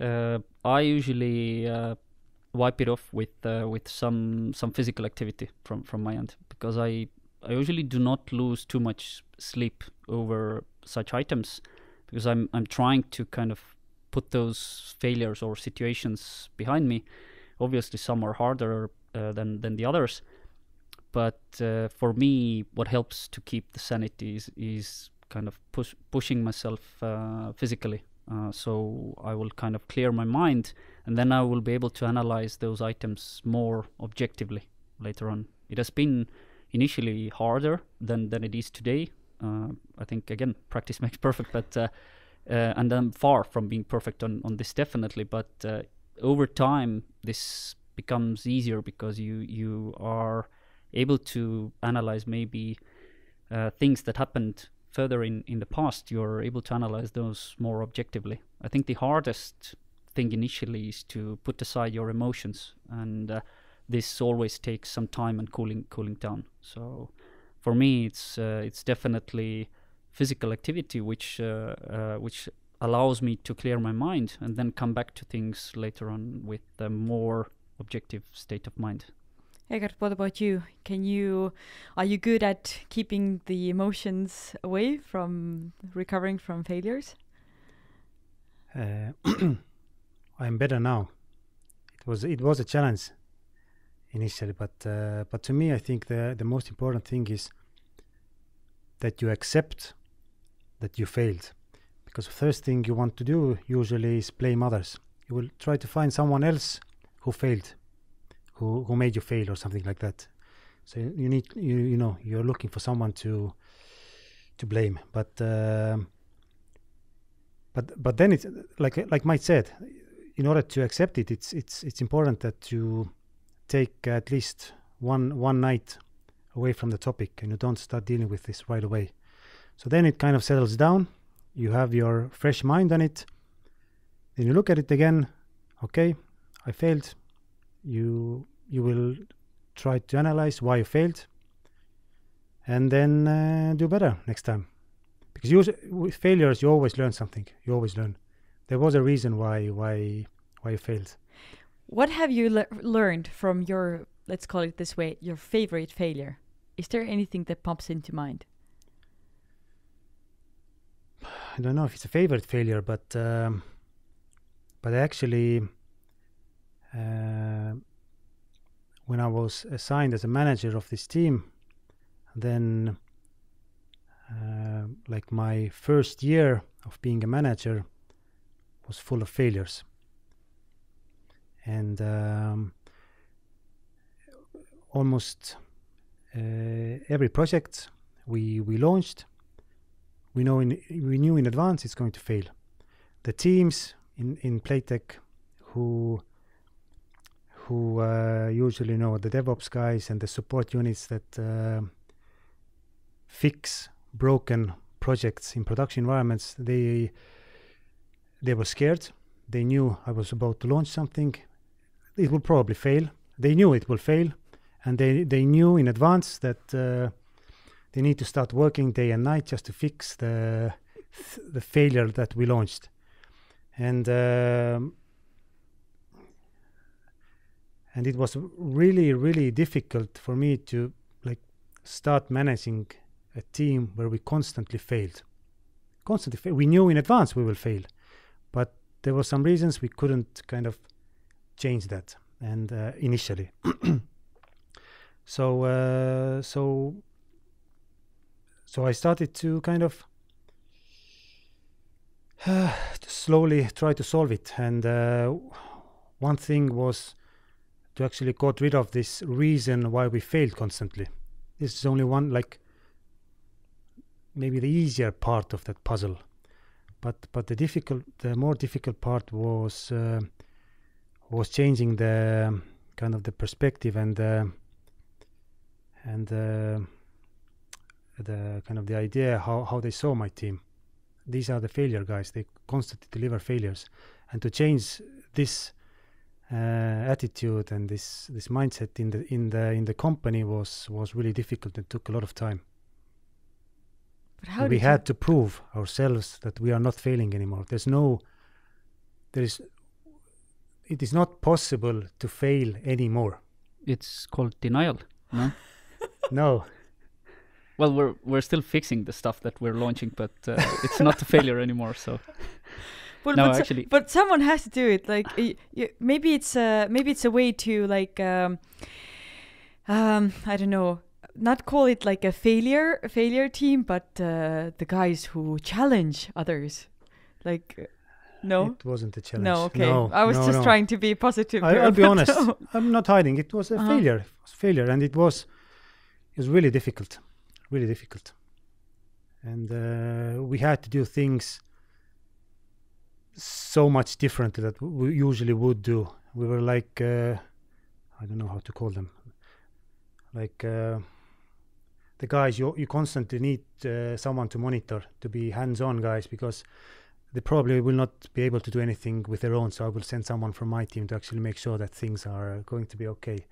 I usually wipe it off with some physical activity from my end, because I usually do not lose too much sleep over such items, because I'm trying to kind of put those failures or situations behind me. Obviously, some are harder than the others, but for me, what helps to keep the sanity is kind of pushing myself physically. So I will kind of clear my mind, and then I will be able to analyze those items more objectively later on. It has been initially harder than it is today. I think, again, practice makes perfect, but and I'm far from being perfect on this, definitely, but over time this becomes easier, because you are able to analyze maybe things that happened further in the past. You're able to analyze those more objectively. I think the hardest thing initially is to put aside your emotions, and this always takes some time and cooling down. So for me, it's definitely physical activity which allows me to clear my mind and then come back to things later on with a more objective state of mind.
Egert, what about you? Are you good at keeping the emotions away from recovering from failures?
I'm better now. It was a challenge initially, but to me, I think the most important thing is that you accept that you failed, because the first thing you want to do usually is blame others. You will try to find someone else who failed, who made you fail or something like that. So you need you're looking for someone to blame, but then it's like Mait said, in order to accept it, it's important that you take at least one night away from the topic and you don't start dealing with this right away. So then it kind of settles down. You have your fresh mind on it. Then you look at it again. Okay, I failed. You will try to analyze why you failed, and then do better next time. Because with failures, you always learn something. You always learn. There was a reason why you failed.
What have you learned from your, let's call it this way, your favorite failure? Is there anything that pops into mind?
I don't know if it's a favorite failure, but actually, when I was assigned as a manager of this team, then like my first year of being a manager was full of failures, and almost every project we launched, we knew in advance it's going to fail. The teams in Playtech who usually know the DevOps guys and the support units that fix broken projects in production environments. They were scared. They knew I was about to launch something. It will probably fail. They knew it will fail, and they knew in advance that they need to start working day and night just to fix the failure that we launched. And it was really, really difficult for me to start managing a team where we constantly failed. We knew in advance we will fail, but there were some reasons we couldn't kind of change that. And initially, so I started to kind of slowly try to solve it. And one thing was to actually got rid of this reason why we failed constantly. This is only one, maybe the easier part of that puzzle, but the more difficult part was changing the kind of the perspective and the kind of the idea how they saw my team. These are the failure guys. They constantly deliver failures, and to change this attitude and this mindset in the company was really difficult and took a lot of time.
But how
we had to prove ourselves that we are not failing anymore. It is not possible to fail anymore.
It's called denial, no?
No.
Well, we're still fixing the stuff that we're launching, but it's not a failure anymore. So,
well,
no,
but
actually,
but someone has to do it. Maybe it's a way to I don't know, not call it like a failure team, but the guys who challenge others, No,
it wasn't a challenge.
No, okay.
No,
I was just trying to be positive.
I'll be honest.
No.
I'm not hiding. It was a failure. It was failure, and it was really difficult, and we had to do things so much different that we usually would do. We were I don't know how to call them, the guys you constantly need someone to monitor, to be hands-on guys, because they probably will not be able to do anything with their own, so I will send someone from my team to actually make sure that things are going to be okay.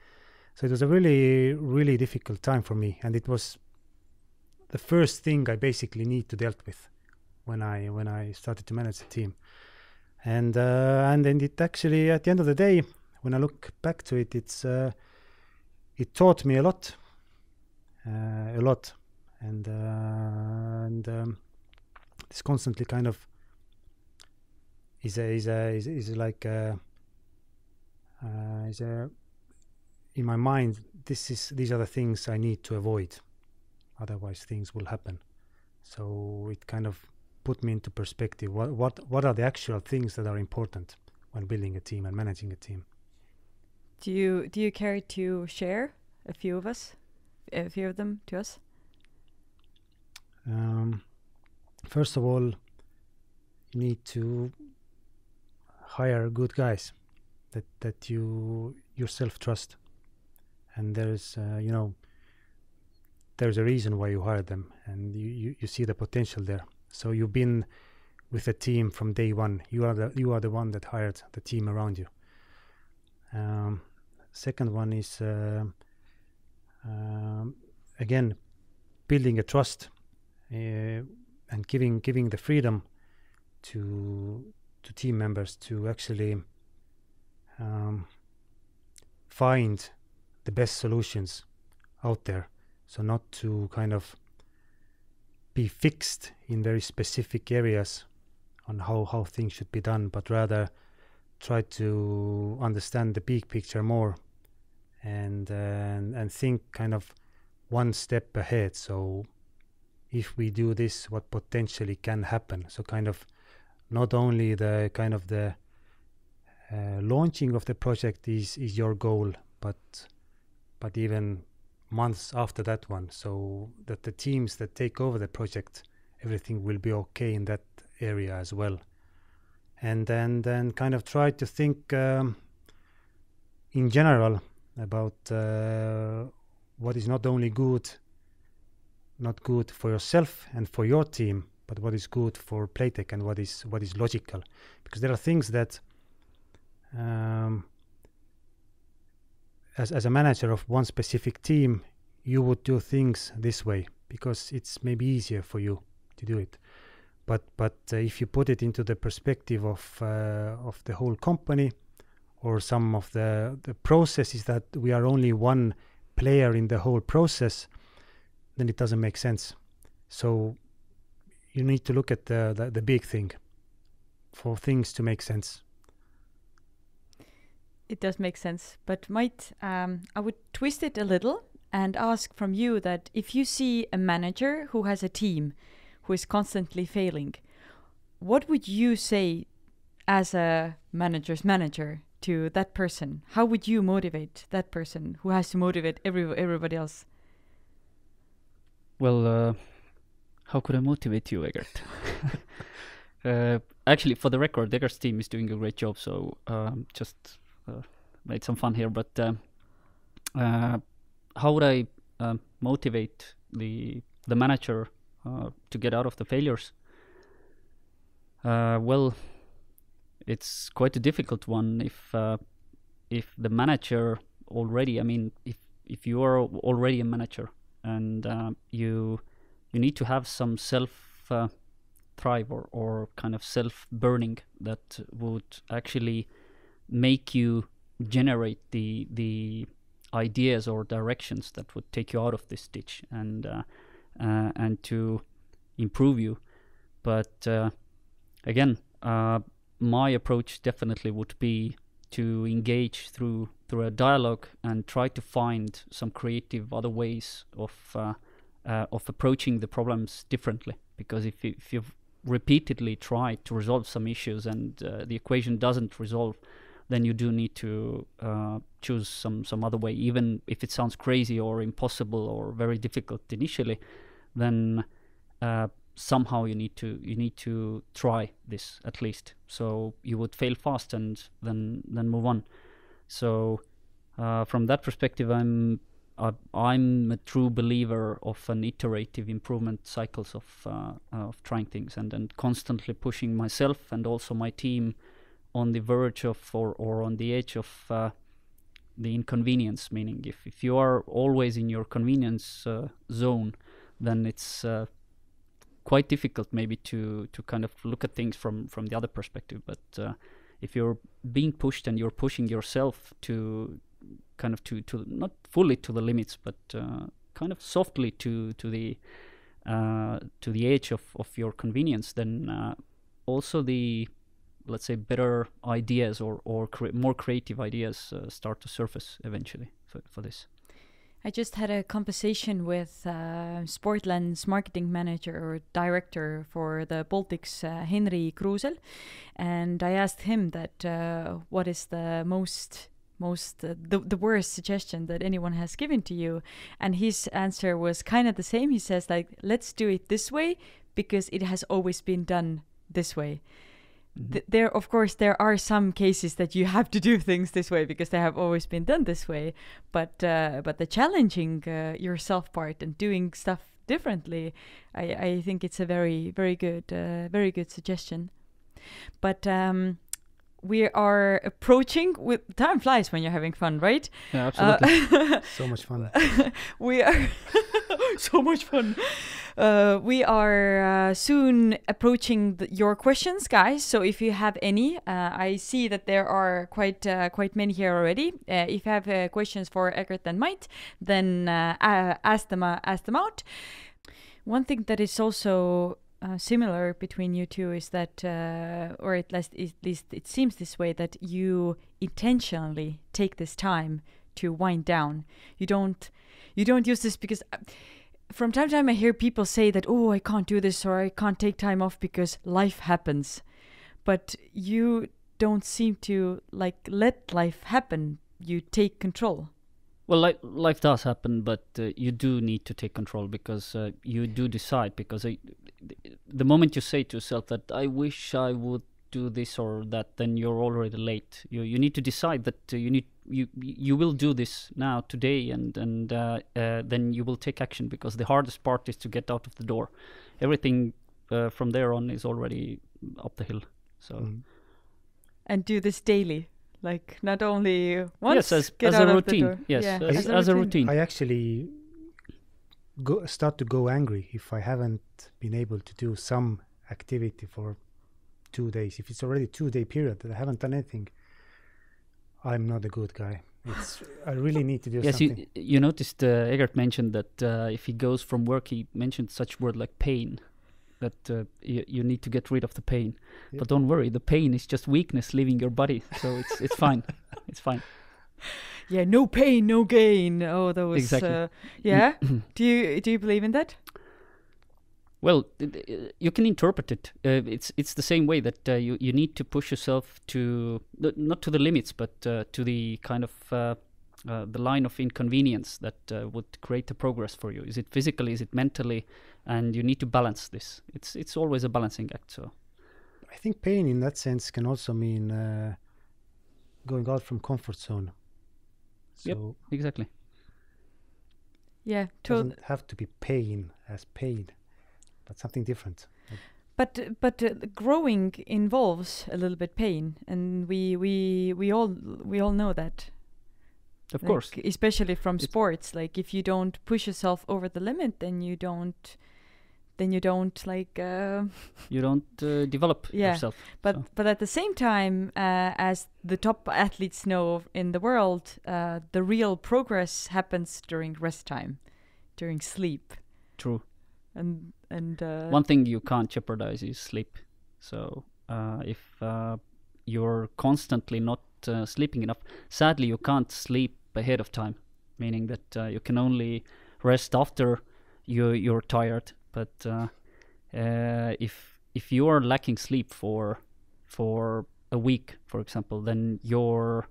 So it was a really, really difficult time for me, and it was the first thing I basically need to deal with when I started to manage the team. And then it actually, at the end of the day, when I look back to it, it taught me a lot, and it's constantly kind of is in my mind. These are the things I need to avoid, otherwise things will happen. So it kind of put me into perspective. What are the actual things that are important when building a team and managing a team?
Do you care to share a few of them to us?
First of all, you need to hire good guys that you yourself trust, and there's there's a reason why you hired them, and you see the potential there. So you've been with a team from day one. You are the one that hired the team around you. Second one is again building a trust and giving the freedom to team members to actually find the best solutions out there. So not to kind of be fixed in very specific areas on how things should be done, but rather try to understand the big picture more and think kind of one step ahead. So if we do this, what potentially can happen? So kind of not only the kind of the launching of the project is your goal, but even months after that one, so that the teams that take over the project, everything will be okay in that area as well. and then kind of try to think in general about what is not only not good for yourself and for your team, but what is good for Playtech and what is logical. Because there are things that as a manager of one specific team, you would do things this way because it's maybe easier for you to do it. But if you put it into the perspective of the whole company, or some of the processes that we are only one player in the whole process, then it doesn't make sense. So you need to look at the big thing for things to make sense.
It does make sense. But Mait, I would twist it a little and ask from you that if you see a manager who has a team who is constantly failing, what would you say as a manager's manager to that person? How would you motivate that person who has to motivate everybody else?
Well, how could I motivate you, Egert? Actually, for the record, Egert's team is doing a great job, so just made some fun here. But how would I motivate the manager to get out of the failures? Well, it's quite a difficult one if the manager already, I mean, if you are already a manager and you need to have some self thrive or kind of self-burning that would actually make you generate the ideas or directions that would take you out of this ditch and to improve you. But again, my approach definitely would be to engage through a dialogue and try to find some creative other ways of approaching the problems differently. Because if you've repeatedly tried to resolve some issues and the equation doesn't resolve, then you do need to choose some other way, even if it sounds crazy or impossible or very difficult initially. Then somehow you need to try this at least, so you would fail fast and then move on. So from that perspective, I'm a true believer of an iterative improvement cycles of trying things and constantly pushing myself and also my team on the verge of or on the edge of the inconvenience. Meaning, if you are always in your convenience zone, then it's quite difficult maybe to kind of look at things from the other perspective. But if you're being pushed and you're pushing yourself to kind of to not fully to the limits, but kind of softly to the edge of your convenience, then also the, let's say, better ideas or more creative ideas start to surface eventually for this.
I just had a conversation with Sportland's marketing manager or director for the Baltics, Henri Kruusel, and I asked him that what is the the worst suggestion that anyone has given to you, and his answer was kind of the same. He says, like, let's do it this way because it has always been done this way. There, of course, there are some cases that you have to do things this way because they have always been done this way. But the challenging yourself part and doing stuff differently, I think it's a very good suggestion. But we are approaching. With time flies when you're having fun, right?
Yeah, absolutely.
So much fun.
We are so much fun. We are soon approaching your questions, guys. So if you have any, I see that there are quite many here already. If you have questions for Egert and Mait, then ask them out. One thing that is also similar between you two is that, or at least it seems this way, that you intentionally take this time to wind down. You don't use this because from time to time I hear people say that, oh, I can't do this or I can't take time off because life happens. But you don't seem to let life happen. You take control.
Well, life does happen, but you do need to take control because you do decide. Because the moment you say to yourself that I wish I would do this or that, then you're already late. You need to decide that you will do this now today, and then you will take action, because the hardest part is to get out of the door. Everything from there on is already up the hill. So
and do this daily, like not only once.
Yes,
get
as
out
a
of the
routine.
door.
Yes,
Yeah,
as a routine.
I actually start to go angry if I haven't been able to do some activity for 2 days. If it's already 2-day period that I haven't done anything, I'm not a good guy. I really need to do something.
Yes, you noticed Egert mentioned that if he goes from work, he mentioned such word like pain, that you need to get rid of the pain.
Yeah.
But don't worry, the pain is just weakness leaving your body, so it's fine. It's fine.
Yeah, no pain, no gain. Oh, those.
Exactly.
Yeah. Do you believe in that?
Well, you can interpret it. It's the same way that you need to push yourself to not to the limits, but to the kind of the line of inconvenience that would create a progress for you. Is it physically? Is it mentally? And you need to balance this. It's always a balancing act. So
I think pain in that sense can also mean going out from comfort zone. So
yep, exactly.
Yeah,
it doesn't have to be pain as pain, but something different.
But growing involves a little bit pain, and we all know that.
Of course,
especially from sports. Like if you don't push yourself over the limit, then you don't like.
You don't develop yourself.
But at the same time, as the top athletes know in the world, the real progress happens during rest time, during sleep.
True.
And
one thing you can't jeopardize is sleep. So if you're constantly not sleeping enough, sadly you can't sleep ahead of time, meaning that you can only rest after you're tired. But if you are lacking sleep for a week, for example, then your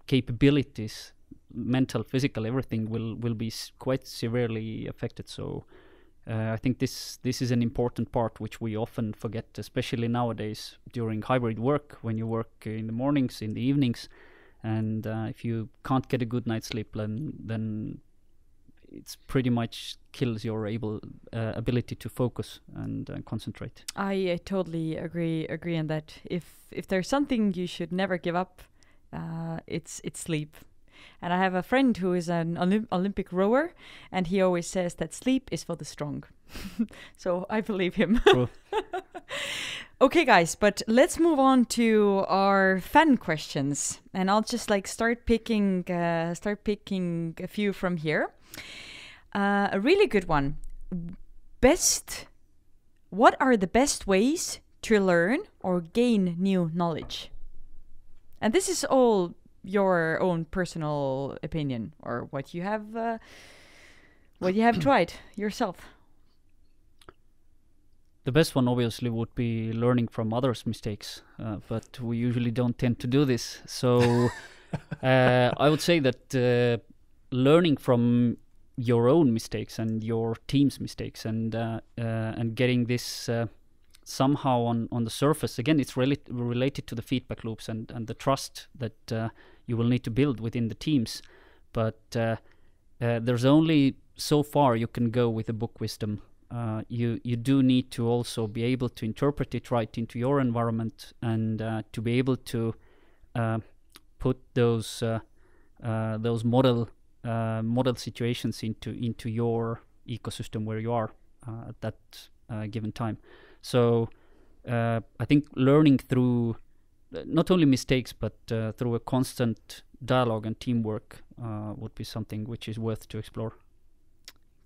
capabilities, mental, physical, everything will be quite severely affected. So I think this is an important part which we often forget, especially nowadays during hybrid work, when you work in the mornings, in the evenings, and if you can't get a good night's sleep, then it's pretty much kills your ability to focus and concentrate.
I totally agree on that. If there's something you should never give up, it's sleep. And I have a friend who is an Olympic rower, and he always says that sleep is for the strong. So I believe him.
True.
Okay, guys, but let's move on to our fan questions, and I'll just start picking a few from here. A really good one. What are the best ways to learn or gain new knowledge? And this is all your own personal opinion, or what you have tried yourself.
The best one obviously would be learning from others' mistakes, but we usually don't tend to do this. So I would say that learning from your own mistakes and your team's mistakes, and getting this somehow on the surface. Again, it's related to the feedback loops and the trust that you will need to build within the teams. But there's only so far you can go with the book wisdom. You do need to also be able to interpret it right into your environment, and to be able to put those model situations into your ecosystem where you are at that given time. So I think learning through not only mistakes, but through a constant dialogue and teamwork would be something which is worth to explore.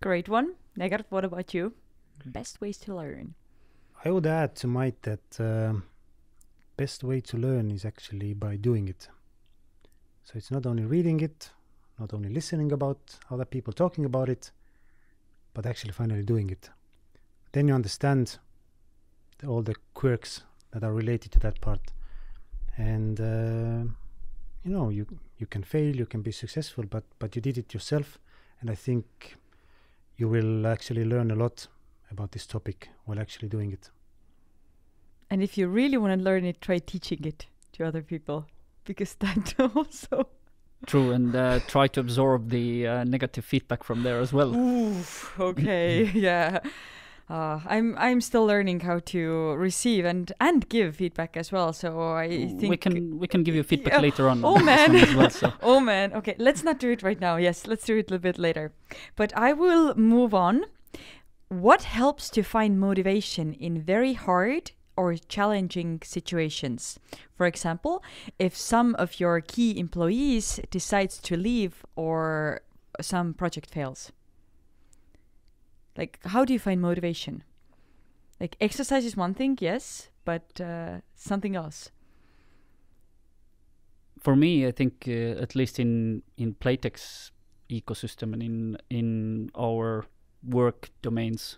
Great one. Egert, what about you? Best ways to learn?
I would add to Mait that best way to learn is actually by doing it. So it's not only reading it, not only listening about other people talking about it, but actually finally doing it. Then you understand all the quirks that are related to that part. And you can fail, you can be successful, but you did it yourself. And I think you will actually learn a lot about this topic while actually doing it.
And if you really want to learn it, try teaching it to other people, because that also.
True, and try to absorb the negative feedback from there as well.
Oof, okay, yeah. I'm still learning how to receive and give feedback as well. So I think
we can give you feedback later on.
Oh man!
As well, so.
Oh man! Okay, let's not do it right now. Yes, let's do it a little bit later. But I will move on. What helps to find motivation in very hard or challenging situations? For example, if some of your key employees decides to leave or some project fails. Like, how do you find motivation? Like, exercise is one thing, yes, but something else.
For me, I think at least in Playtech's ecosystem and in our work domains,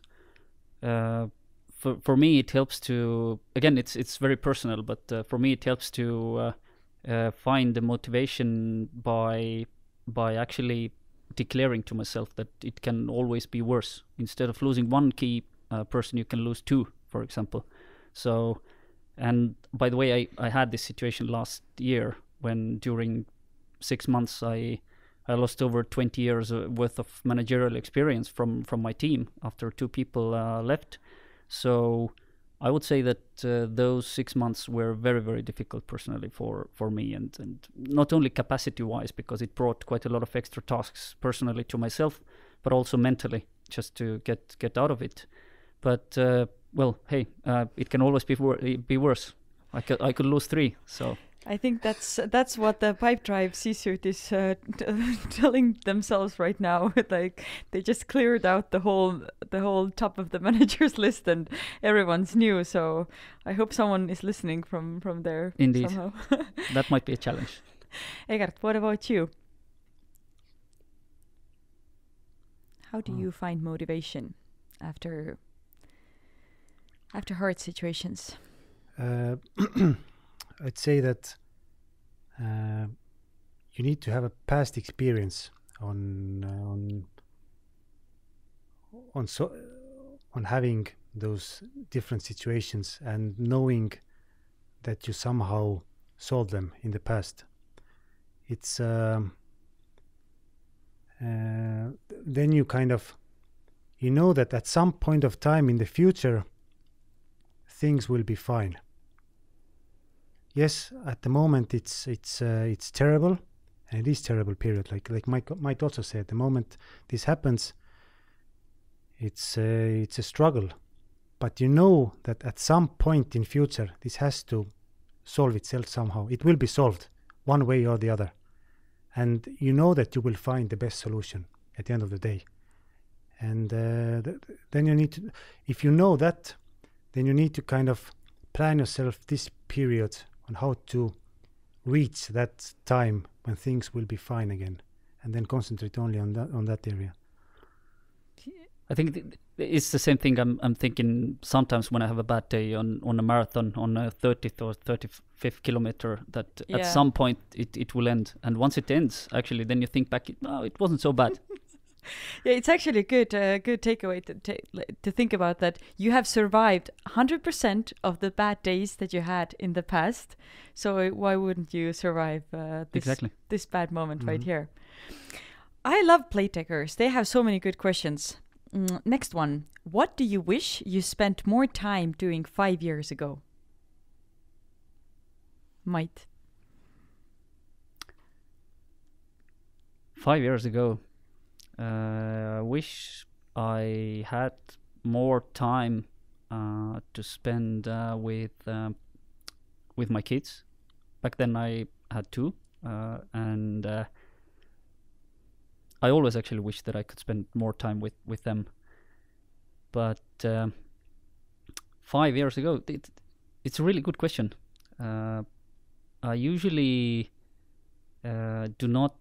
for me it helps to, again, it's very personal, but for me it helps to find the motivation by actually declaring to myself that it can always be worse. Instead of losing one key person, you can lose two, for example. So, and by the way, I had this situation last year when during 6 months I lost over 20 years worth of managerial experience from my team after 2 people left. So I would say that those 6 months were very, very difficult personally for me, and not only capacity-wise, because it brought quite a lot of extra tasks personally to myself, but also mentally, just to get out of it. But well, hey, it can always be worse. I could lose 3, so.
I think that's what the Pipedrive C-suite is telling themselves right now. Like, they just cleared out the whole top of the managers list, and everyone's new. So I hope someone is listening from there.
Indeed,
somehow.
That might be a challenge.
Egert, what about you? How do you find motivation after hard situations?
I'd say that you need to have a past experience on having those different situations and knowing that you somehow solved them in the past. It's then you kind of, you know that at some point of time in the future things will be fine. Yes, at the moment it's terrible, and it is terrible period. Like Mait also said, the moment this happens, it's a struggle. But you know that at some point in future this has to solve itself somehow. It will be solved one way or the other, and you know that you will find the best solution at the end of the day. And then you need to, if you know that, then you need to kind of plan yourself this period on how to reach that time when things will be fine again, and then concentrate only on that area.
I think it's the same thing I'm thinking sometimes when I have a bad day on a marathon, on a 30th or 35th kilometer, that at some point it will end. And once it ends, actually, then you think back, no, it wasn't so bad.
Yeah, it's actually a good takeaway to think about, that you have survived 100% of the bad days that you had in the past. So why wouldn't you survive this bad moment right here? I love Playtechers. They have so many good questions. Next one. What do you wish you spent more time doing 5 years ago? Mait.
5 years ago. I wish I had more time to spend with my kids. Back then I had 2, and I always actually wish that I could spend more time with them. But 5 years ago, it's a really good question. I usually do not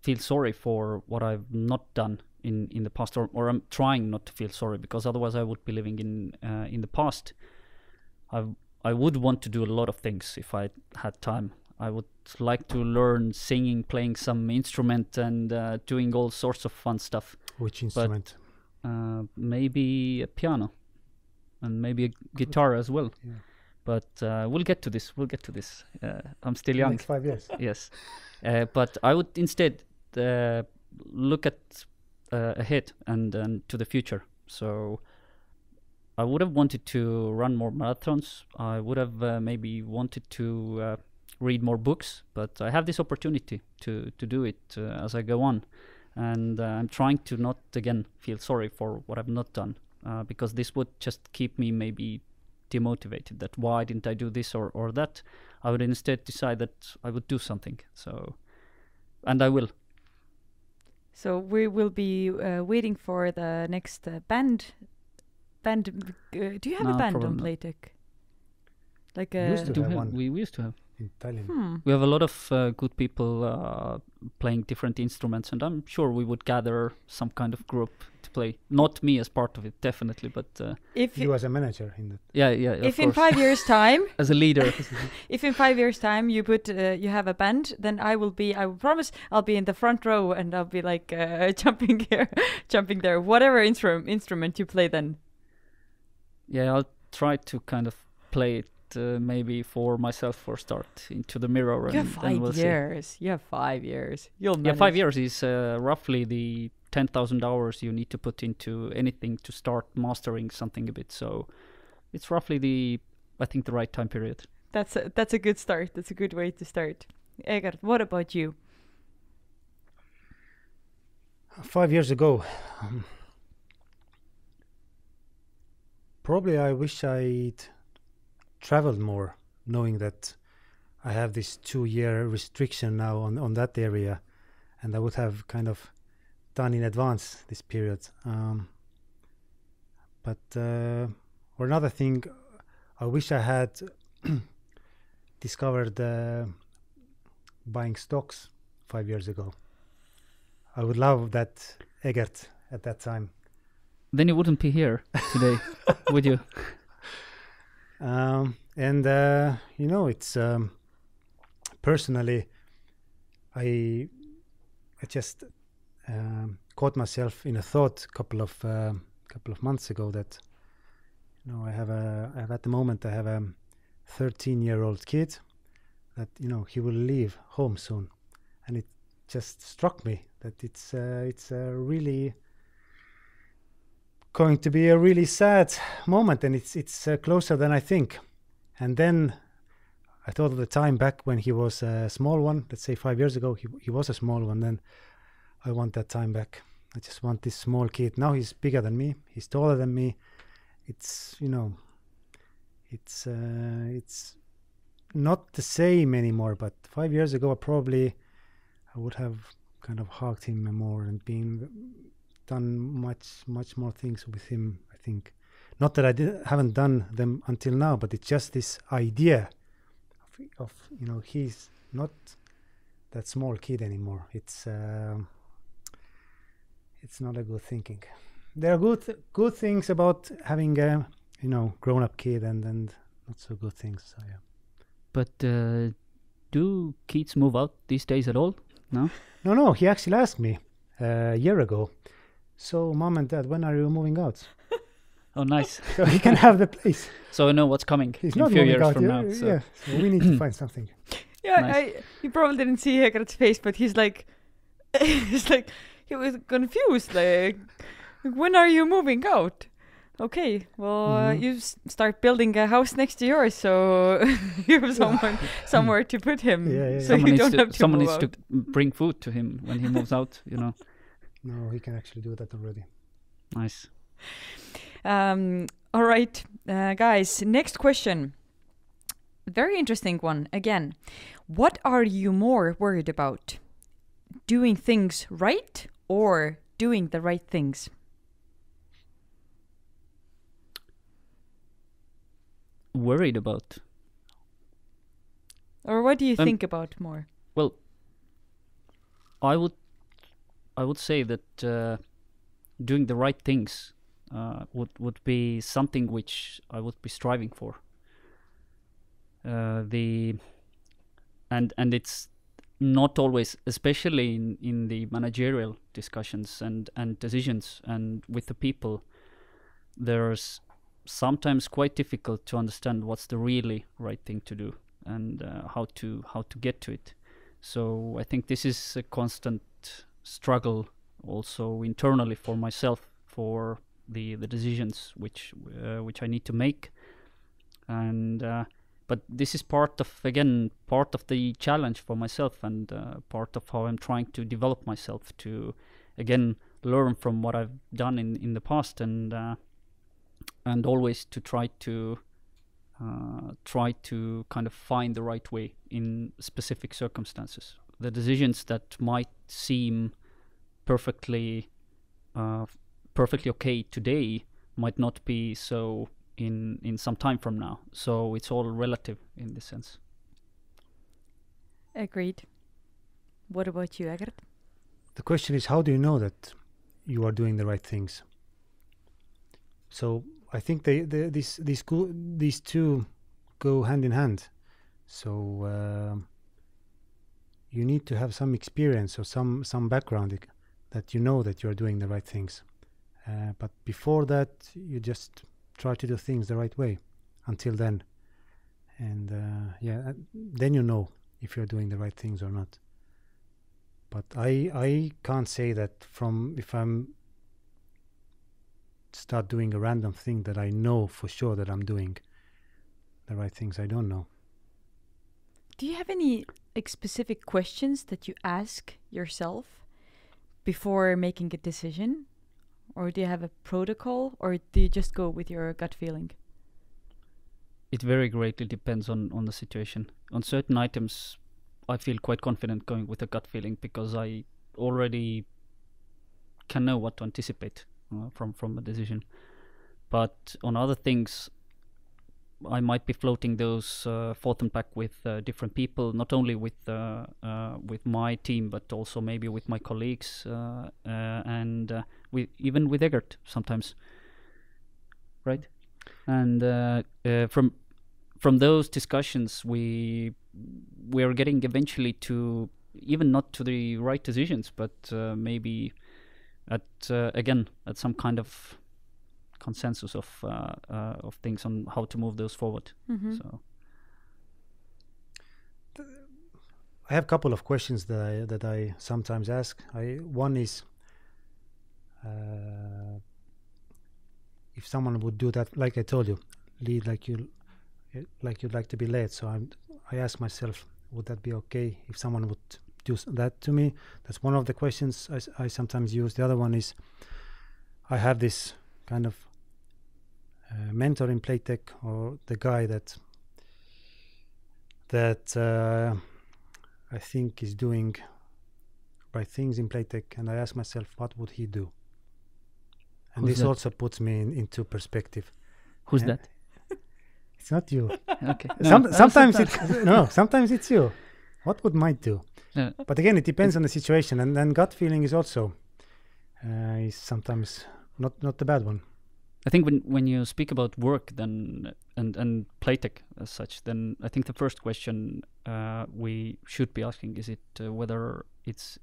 feel sorry for what I've not done in the past, or I'm trying not to feel sorry, because otherwise I would be living in the past. I would want to do a lot of things if I had time. I would like to learn singing, playing some instrument, and doing all sorts of fun stuff.
Which instrument?
Maybe a piano. and maybe a guitar as well.
Yeah.
But we'll get to this. I'm still young.
Next 5 years.
Yes, but I would instead look at ahead and to the future. So I would have wanted to run more marathons. I would have maybe wanted to read more books, but I have this opportunity to do it as I go on. And I'm trying to not again feel sorry for what I've not done, because this would just keep me maybe demotivated, that why didn't I do this or that. I would instead decide that I would do something. So, and I will.
So we will be waiting for the next band. Do you have a
No,
band
probably
on
not.
Playtech? Like
Used to have one.
We used to have.
In Tallinn.
We have a lot of good people playing different instruments, and I'm sure we would gather some kind of group to play. Not me as part of it, definitely, but
If
You as a manager in that.
yeah,
if
of
in
course.
5 years' time,
As a leader.
if in 5 years' time you put you have a band, then I will promise I'll be in the front row and I'll be like jumping here, jumping there, whatever instrument you play then.
Yeah, I'll try to kind of play it maybe for myself for start into the mirror.
You
And
have
then
5
we'll see.
years. You have 5 years. You'll
Yeah,
manage.
5 years is roughly the 10,000 hours you need to put into anything to start mastering something a bit. So it's roughly I think the right time period.
That's a good start. That's a good way to start. Egert, what about you?
5 years ago, probably I wish I'd traveled more, knowing that I have this 2-year restriction now on that area, and I would have kind of done in advance this period. Or another thing, I wish I had discovered buying stocks 5 years ago. I would love that Egert at that time.
Then you wouldn't be here today, would you?
It's personally, I just caught myself in a thought a couple of months ago that I have at the moment I have a 13-year-old kid that he will leave home soon, and it just struck me that it's really going to be a really sad moment, and it's closer than I think. And then I thought of the time back when he was a small one. Let's say 5 years ago, he was a small one. Then I want that time back. I just want this small kid. Now he's bigger than me. He's taller than me. It's it's not the same anymore. But 5 years ago, I would have kind of hugged him more and done much more things with him, I think. Not that I haven't done them until now, but it's just this idea of he's not that small kid anymore. It's not a good thinking. There are good things about having a grown up kid, and not so good things. So yeah.
But do kids move out these days at all? No?
No. He actually asked me a year ago. So, Mom and Dad, when are you moving out?
Oh, nice.
So he can have the place.
So I know what's coming
He's
in
not
a few
moving
years
out.
from
Yeah,
now. So.
yeah. So we need to find something.
Yeah,
Nice.
you probably didn't see Egert's face, but he's like, he was confused. Like, when are you moving out? Okay, well, you start building a house next to yours, so you have somewhere to put him.
Yeah.
So you don't have to
someone
move
needs
out.
to bring food to him when he moves out.
No, he can actually do that already.
Nice.
All right, guys, next question. Very interesting one again. What are you more worried about? Doing things right or doing the right things?
Worried about?
Or what do you think about more?
Well, I would say that doing the right things would be something which I would be striving for. And it's not always, especially in the managerial discussions and decisions and with the people, there's sometimes quite difficult to understand what's the really right thing to do and how to get to it. So I think this is a constant struggle also internally for myself, for the decisions which I need to make. And but this is part of the challenge for myself, and part of how I'm trying to develop myself to again learn from what I've done in the past, and always to try to kind of find the right way in specific circumstances. The decisions that might seem perfectly okay today might not be so in some time from now. So it's all relative in this sense.
Agreed. What about you, Egert?
The question is, how do you know that you are doing the right things? So I think these two go hand in hand. So you need to have some experience or some background that you know that you are doing the right things. But before that, you just try to do things the right way until then. And then you know if you're doing the right things or not. But I can't say that if I'm start doing a random thing that I know for sure that I'm doing the right things. I don't know.
Do you have any specific questions that you ask yourself before making a decision? Or do you have a protocol, or do you just go with your gut feeling?
It very greatly depends on the situation. On certain items, I feel quite confident going with a gut feeling because I already can know what to anticipate from a decision. But on other things, I might be floating those forth and back with different people, not only with my team, but also maybe with my colleagues and even with Egert sometimes, right? And from those discussions, we are getting eventually to even not to the right decisions, but maybe at some kind of consensus of things on how to move those forward.
Mm-hmm.
So
I have a couple of questions that I sometimes ask. One is if someone would do that, like I told you, lead like you'd like to be led. So I ask myself, would that be okay if someone would do that to me? That's one of the questions I sometimes use. The other one is I have this kind of mentor in Playtech, or the guy that I think is doing right things in Playtech, and I ask myself, what would he do? And
Who's
this
that?
also puts me into perspective.
Who's
And
that?
It's not you.
Okay.
Sometimes it's you. What would Mait do?
Yeah.
But again, it depends on the situation, and then gut feeling is also is sometimes not the bad one.
I think when you speak about work, then and Playtech as such, then I think the first question we should be asking is whether it's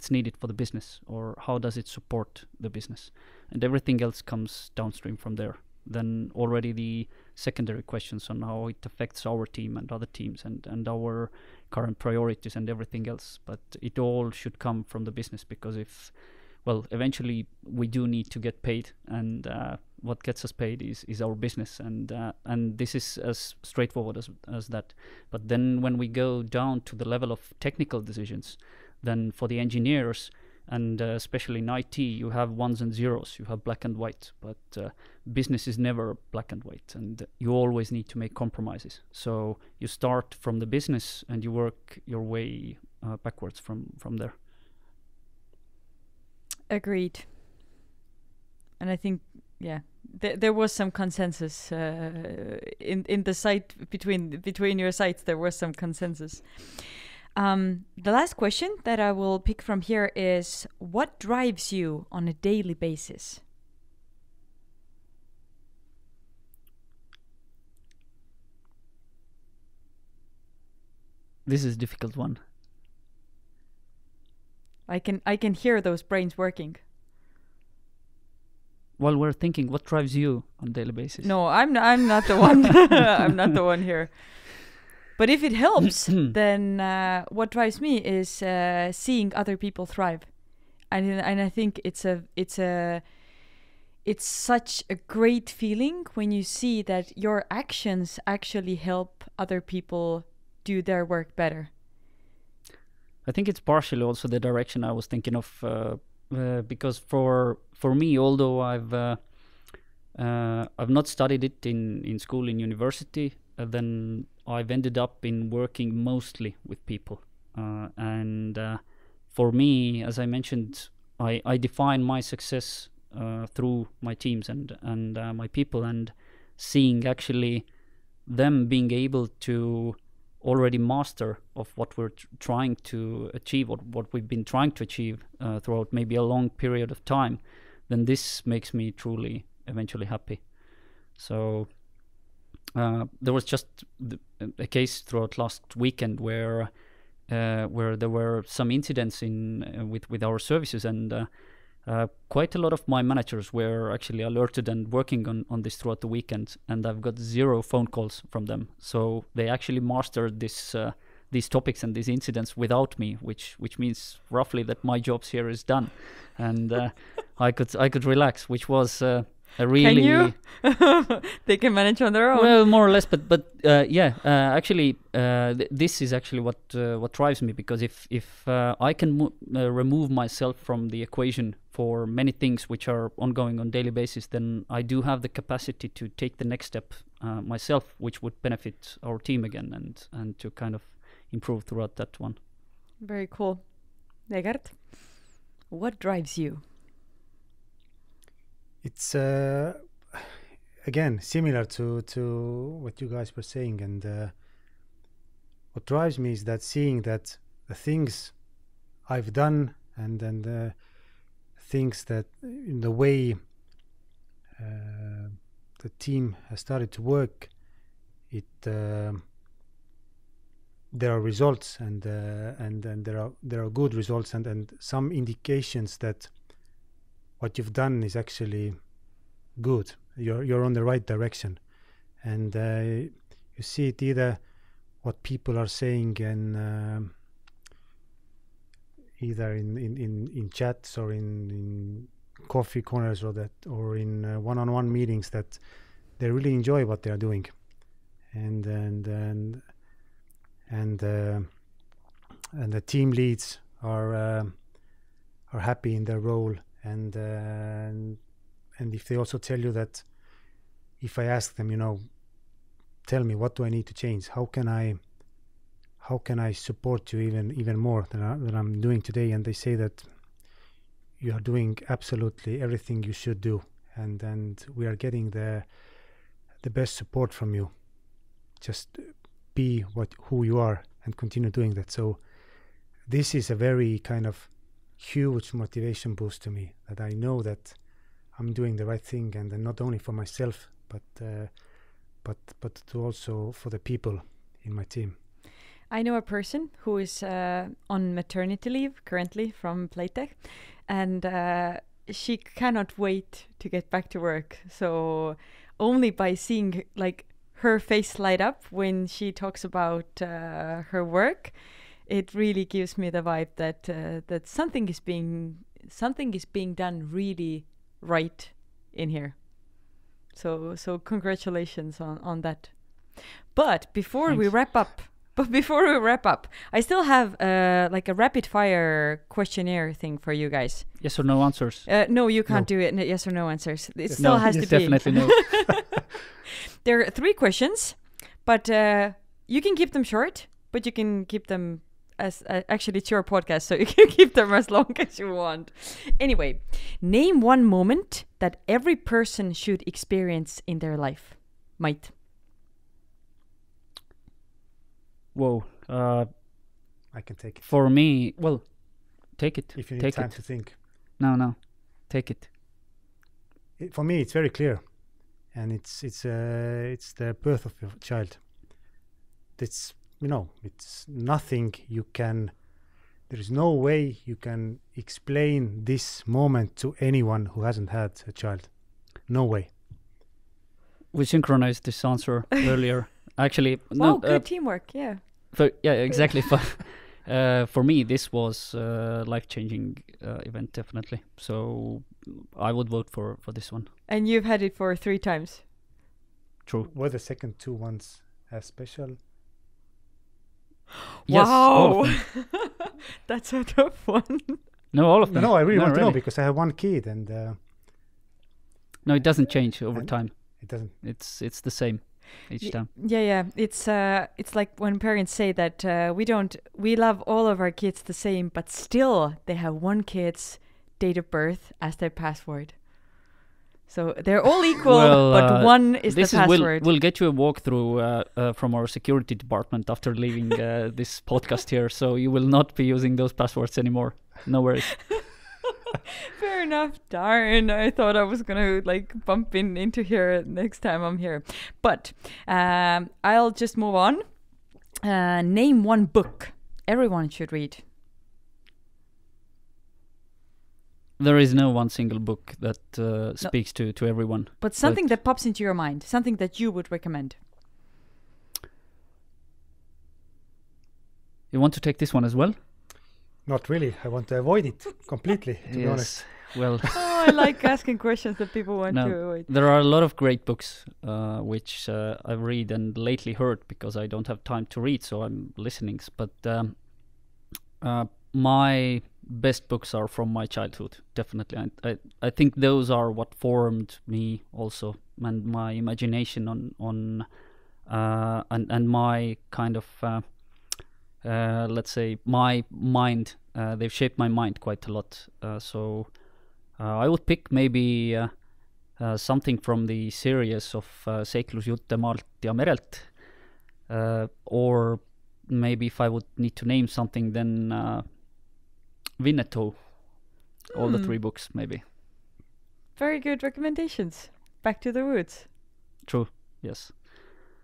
needed for the business, or how does it support the business, and everything else comes downstream from there. Then already the secondary questions on how it affects our team and other teams and our current priorities and everything else. But it all should come from the business, because eventually we do need to get paid, and what gets us paid is our business, and this is as straightforward as that. But then when we go down to the level of technical decisions, then for the engineers, and especially in IT, you have ones and zeros, you have black and white, but business is never black and white, and you always need to make compromises. So you start from the business and you work your way backwards from there.
Agreed. And I think, there was some consensus in the site between your sites. There was some consensus. The last question that I will pick from here is, what drives you on a daily basis?
This is a difficult one.
I can hear those brains working.
while we're thinking, what drives you on a daily basis?
No, I'm not the one. I'm not the one here. But if it helps, then what drives me is seeing other people thrive, and I think it's such a great feeling when you see that your actions actually help other people do their work better.
I think it's partially also the direction I was thinking of, because for me, although I've not studied it in school, in university, then I've ended up in working mostly with people, and for me, as I mentioned, I define my success through my teams and my people, and seeing actually them being able to already master of what we're trying to achieve, or what we've been trying to achieve throughout maybe a long period of time, then this makes me truly eventually happy. So there was just a case throughout last weekend where there were some incidents with our services, and quite a lot of my managers were actually alerted and working on this throughout the weekend, and I've got 0 phone calls from them. So they actually mastered these topics and these incidents without me, which means roughly that my jobs here is done, and I could relax, which was a really.
Can you? They can manage on their own.
Well, more or less, but actually, this is actually what drives me, because if I can remove myself from the equation for many things which are ongoing on daily basis, then I do have the capacity to take the next step myself, which would benefit our team again, and to kind of improve throughout that one.
Very cool. Egert, what drives you?
It's again similar to what you guys were saying, and what drives me is that seeing that the things I've done and the things that in the way the team has started to work, there are results, and there are good results, and some indications that what you've done is actually good. You're on the right direction, and you see it either what people are saying and either in chats or in coffee corners or in one-on-one meetings, that they really enjoy what they are doing, and the team leads are happy in their role. And if they also tell you that, if I ask them, tell me, what do I need to change? How can I support you even more than I'm doing today? And they say that you are doing absolutely everything you should do, and we are getting the best support from you. Just be who you are and continue doing that. So this is a very kind of huge motivation boost to me, that I know that I'm doing the right thing, and not only for myself, but to also for the people in my team.
I know a person who is on maternity leave currently from Playtech, and she cannot wait to get back to work. So only by seeing her face light up when she talks about her work, it really gives me the vibe that something is being done really right in here. So congratulations on that. But before we wrap up, I still have a rapid fire questionnaire thing for you guys.
Yes or no answers?
No, you can't do it. Yes or no answers. It still has to be.
Definitely no.
There are 3 questions, but you can keep them short, but you can keep them as actually it's your podcast, so you can keep them as long as you want. Anyway, name one moment that every person should experience in their life. Mait.
Whoa.
I can take it.
For me, well, take it.
If you need
take
time
it.
to think.
No, take it.
For me, it's very clear, and it's the birth of your child. It's it's nothing you can. There is no way you can explain this moment to anyone who hasn't had a child. no way.
We synchronized this answer earlier. Actually,
Wow, good teamwork. Yeah.
Exactly. For me, this was a life-changing event, definitely. So I would vote for this one.
And you've had it for 3 times.
True.
Were the second 2 ones as special?
Yes, all
Wow.
of them.
That's a tough one.
No, all of them.
No, I really want to know
really.
because I have 1 kid and
No, it doesn't change over
And-
time.
it doesn't.
It's the same each time.
Yeah. It's like when parents say that we love all of our kids the same, but still they have one kid's date of birth as their password. So they're all equal, but one is the password.
We'll get you a walkthrough from our security department after leaving this podcast here, so you will not be using those passwords anymore. No worries.
Fair enough. Darn, I thought I was gonna bump into here next time I'm here. But I'll just move on. Name one book everyone should read.
There is no one single book that speaks to everyone.
But something that pops into your mind, something that you would recommend.
You want to take this one as well?
Not really. I want to avoid it completely, to be honest.
Well,
Oh, I like asking questions that people want to avoid.
there are a lot of great books which I read and lately heard because I don't have time to read, so I'm listening. But my best books are from my childhood, definitely. I think those are what formed me also, and my imagination on and my kind of let's say my mind. They've shaped my mind quite a lot. So I would pick maybe something from the series of Seiklusjutte Maalt ja Merelt, or maybe if I would need to name something, then Winnetou, all the 3 books maybe.
Very good recommendations. Back to the roots.
True, yes.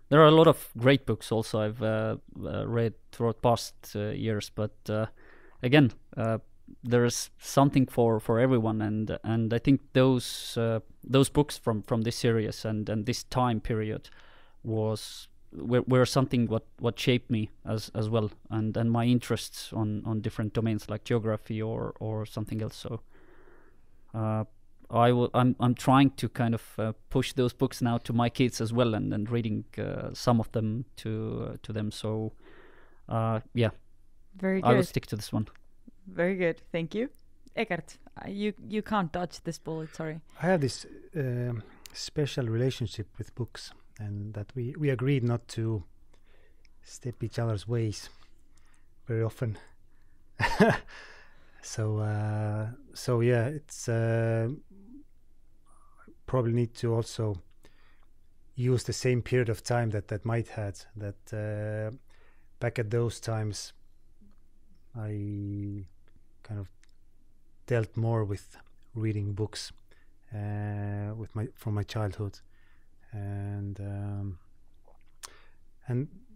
There are a lot of great books also I've read throughout past years, but again, there's something for everyone, and I think those books from this series and this time period were something what shaped me as well, and my interests on different domains like geography or something else. So I'm trying to kind of push those books now to my kids as well, and reading some of them to them. So yeah,
Very good.
I will stick to this one.
Very good. Thank you. Egert, you can't dodge this bullet, sorry.
I have this special relationship with books, and that we agreed not to step each other's ways very often. So yeah, it's probably need to also use the same period of time that Mait had. That back at those times, I kind of dealt more with reading books from my childhood, and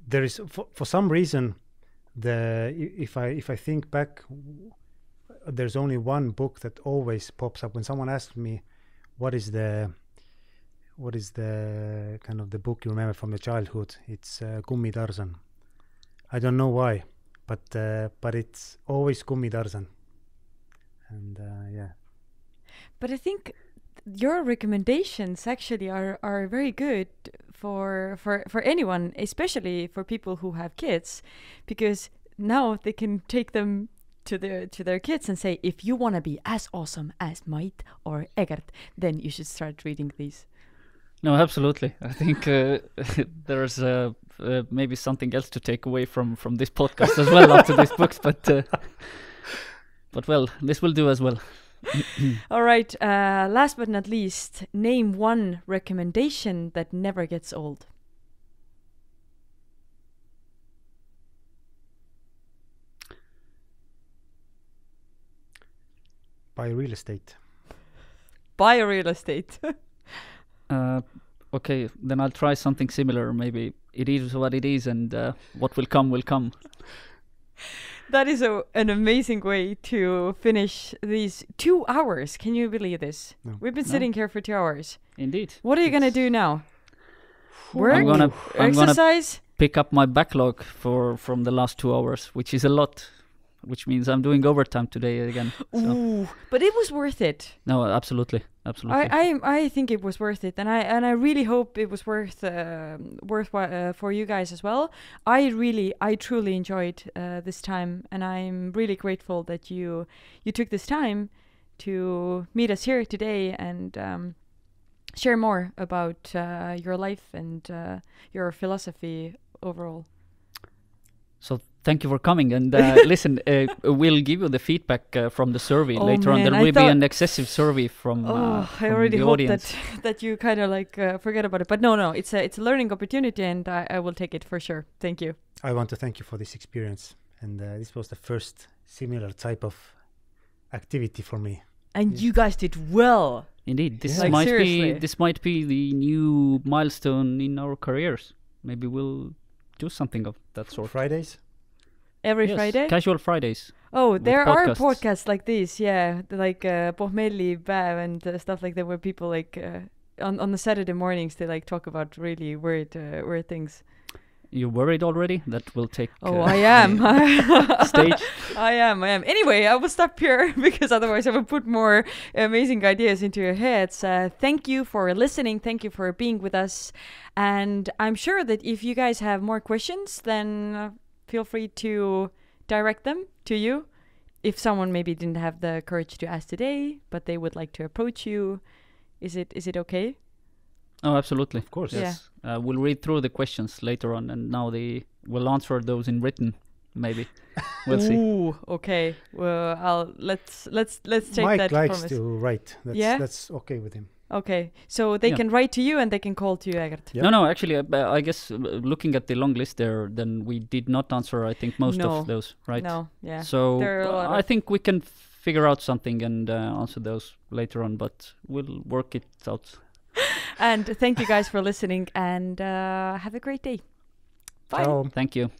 there is for some reason if I think back, there's only one book that always pops up when someone asks me what is the kind of the book you remember from your childhood. It's Gummi Tarzan. I don't know why, but it's always Gummi Tarzan. And yeah.
But I think your recommendations actually are very good for anyone, especially for people who have kids, because now they can take them to their kids and say, if you want to be as awesome as Mait or Egert, then you should start reading these.
No, absolutely. I think there's maybe something else to take away from this podcast as well after these books, but well, this will do as well.
All right. Last but not least, name one recommendation that never gets old.
Buy real estate.
Buy real estate.
Okay, then I'll try something similar. Maybe it is what it is, and what will come will come.
That is an amazing way to finish these 2 hours. Can you believe this?
No.
We've been sitting here for 2 hours.
Indeed.
What are you gonna do now? Work?
I'm gonna
Exercise?
pick up my backlog from the last 2 hours, which is a lot, which means I'm doing overtime today again. So.
Ooh, but it was worth it.
No, absolutely.
I think it was worth it, and I really hope it was worthwhile for you guys as well. I truly enjoyed this time, and I'm really grateful that you took this time to meet us here today and share more about your life and your philosophy overall.
So thank you for coming, and listen, we'll give you the feedback from the survey later on.
Man,
There will be an excessive survey from
I already
the
hope
audience.
that you kind of like forget about it. But no, it's a learning opportunity, and I will take it for sure. Thank you.
I want to thank you for this experience, and this was the first similar type of activity for me.
And you guys did well.
Indeed, this
Like, seriously.
might be the new milestone in our careers. Maybe we'll do something of that sort.
Fridays?
Every
Yes,
Friday?
Casual Fridays.
Oh, there are
podcasts.
podcasts like this, yeah, like pohmellipäev and stuff like that, where people like on the Saturday mornings they like talk about really weird things.
You worried already? That will take.
Oh, I am.
Stage.
I am. Anyway, I will stop here because otherwise I will put more amazing ideas into your heads. Thank you for listening. Thank you for being with us. And I'm sure that if you guys have more questions, then feel free to direct them to you. If someone maybe didn't have the courage to ask today, but they would like to approach you, is it okay?
Oh, absolutely.
Of course.
Yes. We'll read through the questions later on, and now we'll answer those in written. Maybe we'll see.
Ooh, okay. Well, let's take
Mike
that
likes
promise.
to write. That's okay with him.
Okay, so they can write to you and they can call to you, Egert.
Yep.
No, actually, I guess looking at the long list there, then we did not answer, I think, most of those, right?
No, yeah.
So
There are a lot
I
of-
think we can figure out something and answer those later on, but we'll work it out.
And thank you guys for listening, and have a great day. Bye.
Ciao.
Thank you.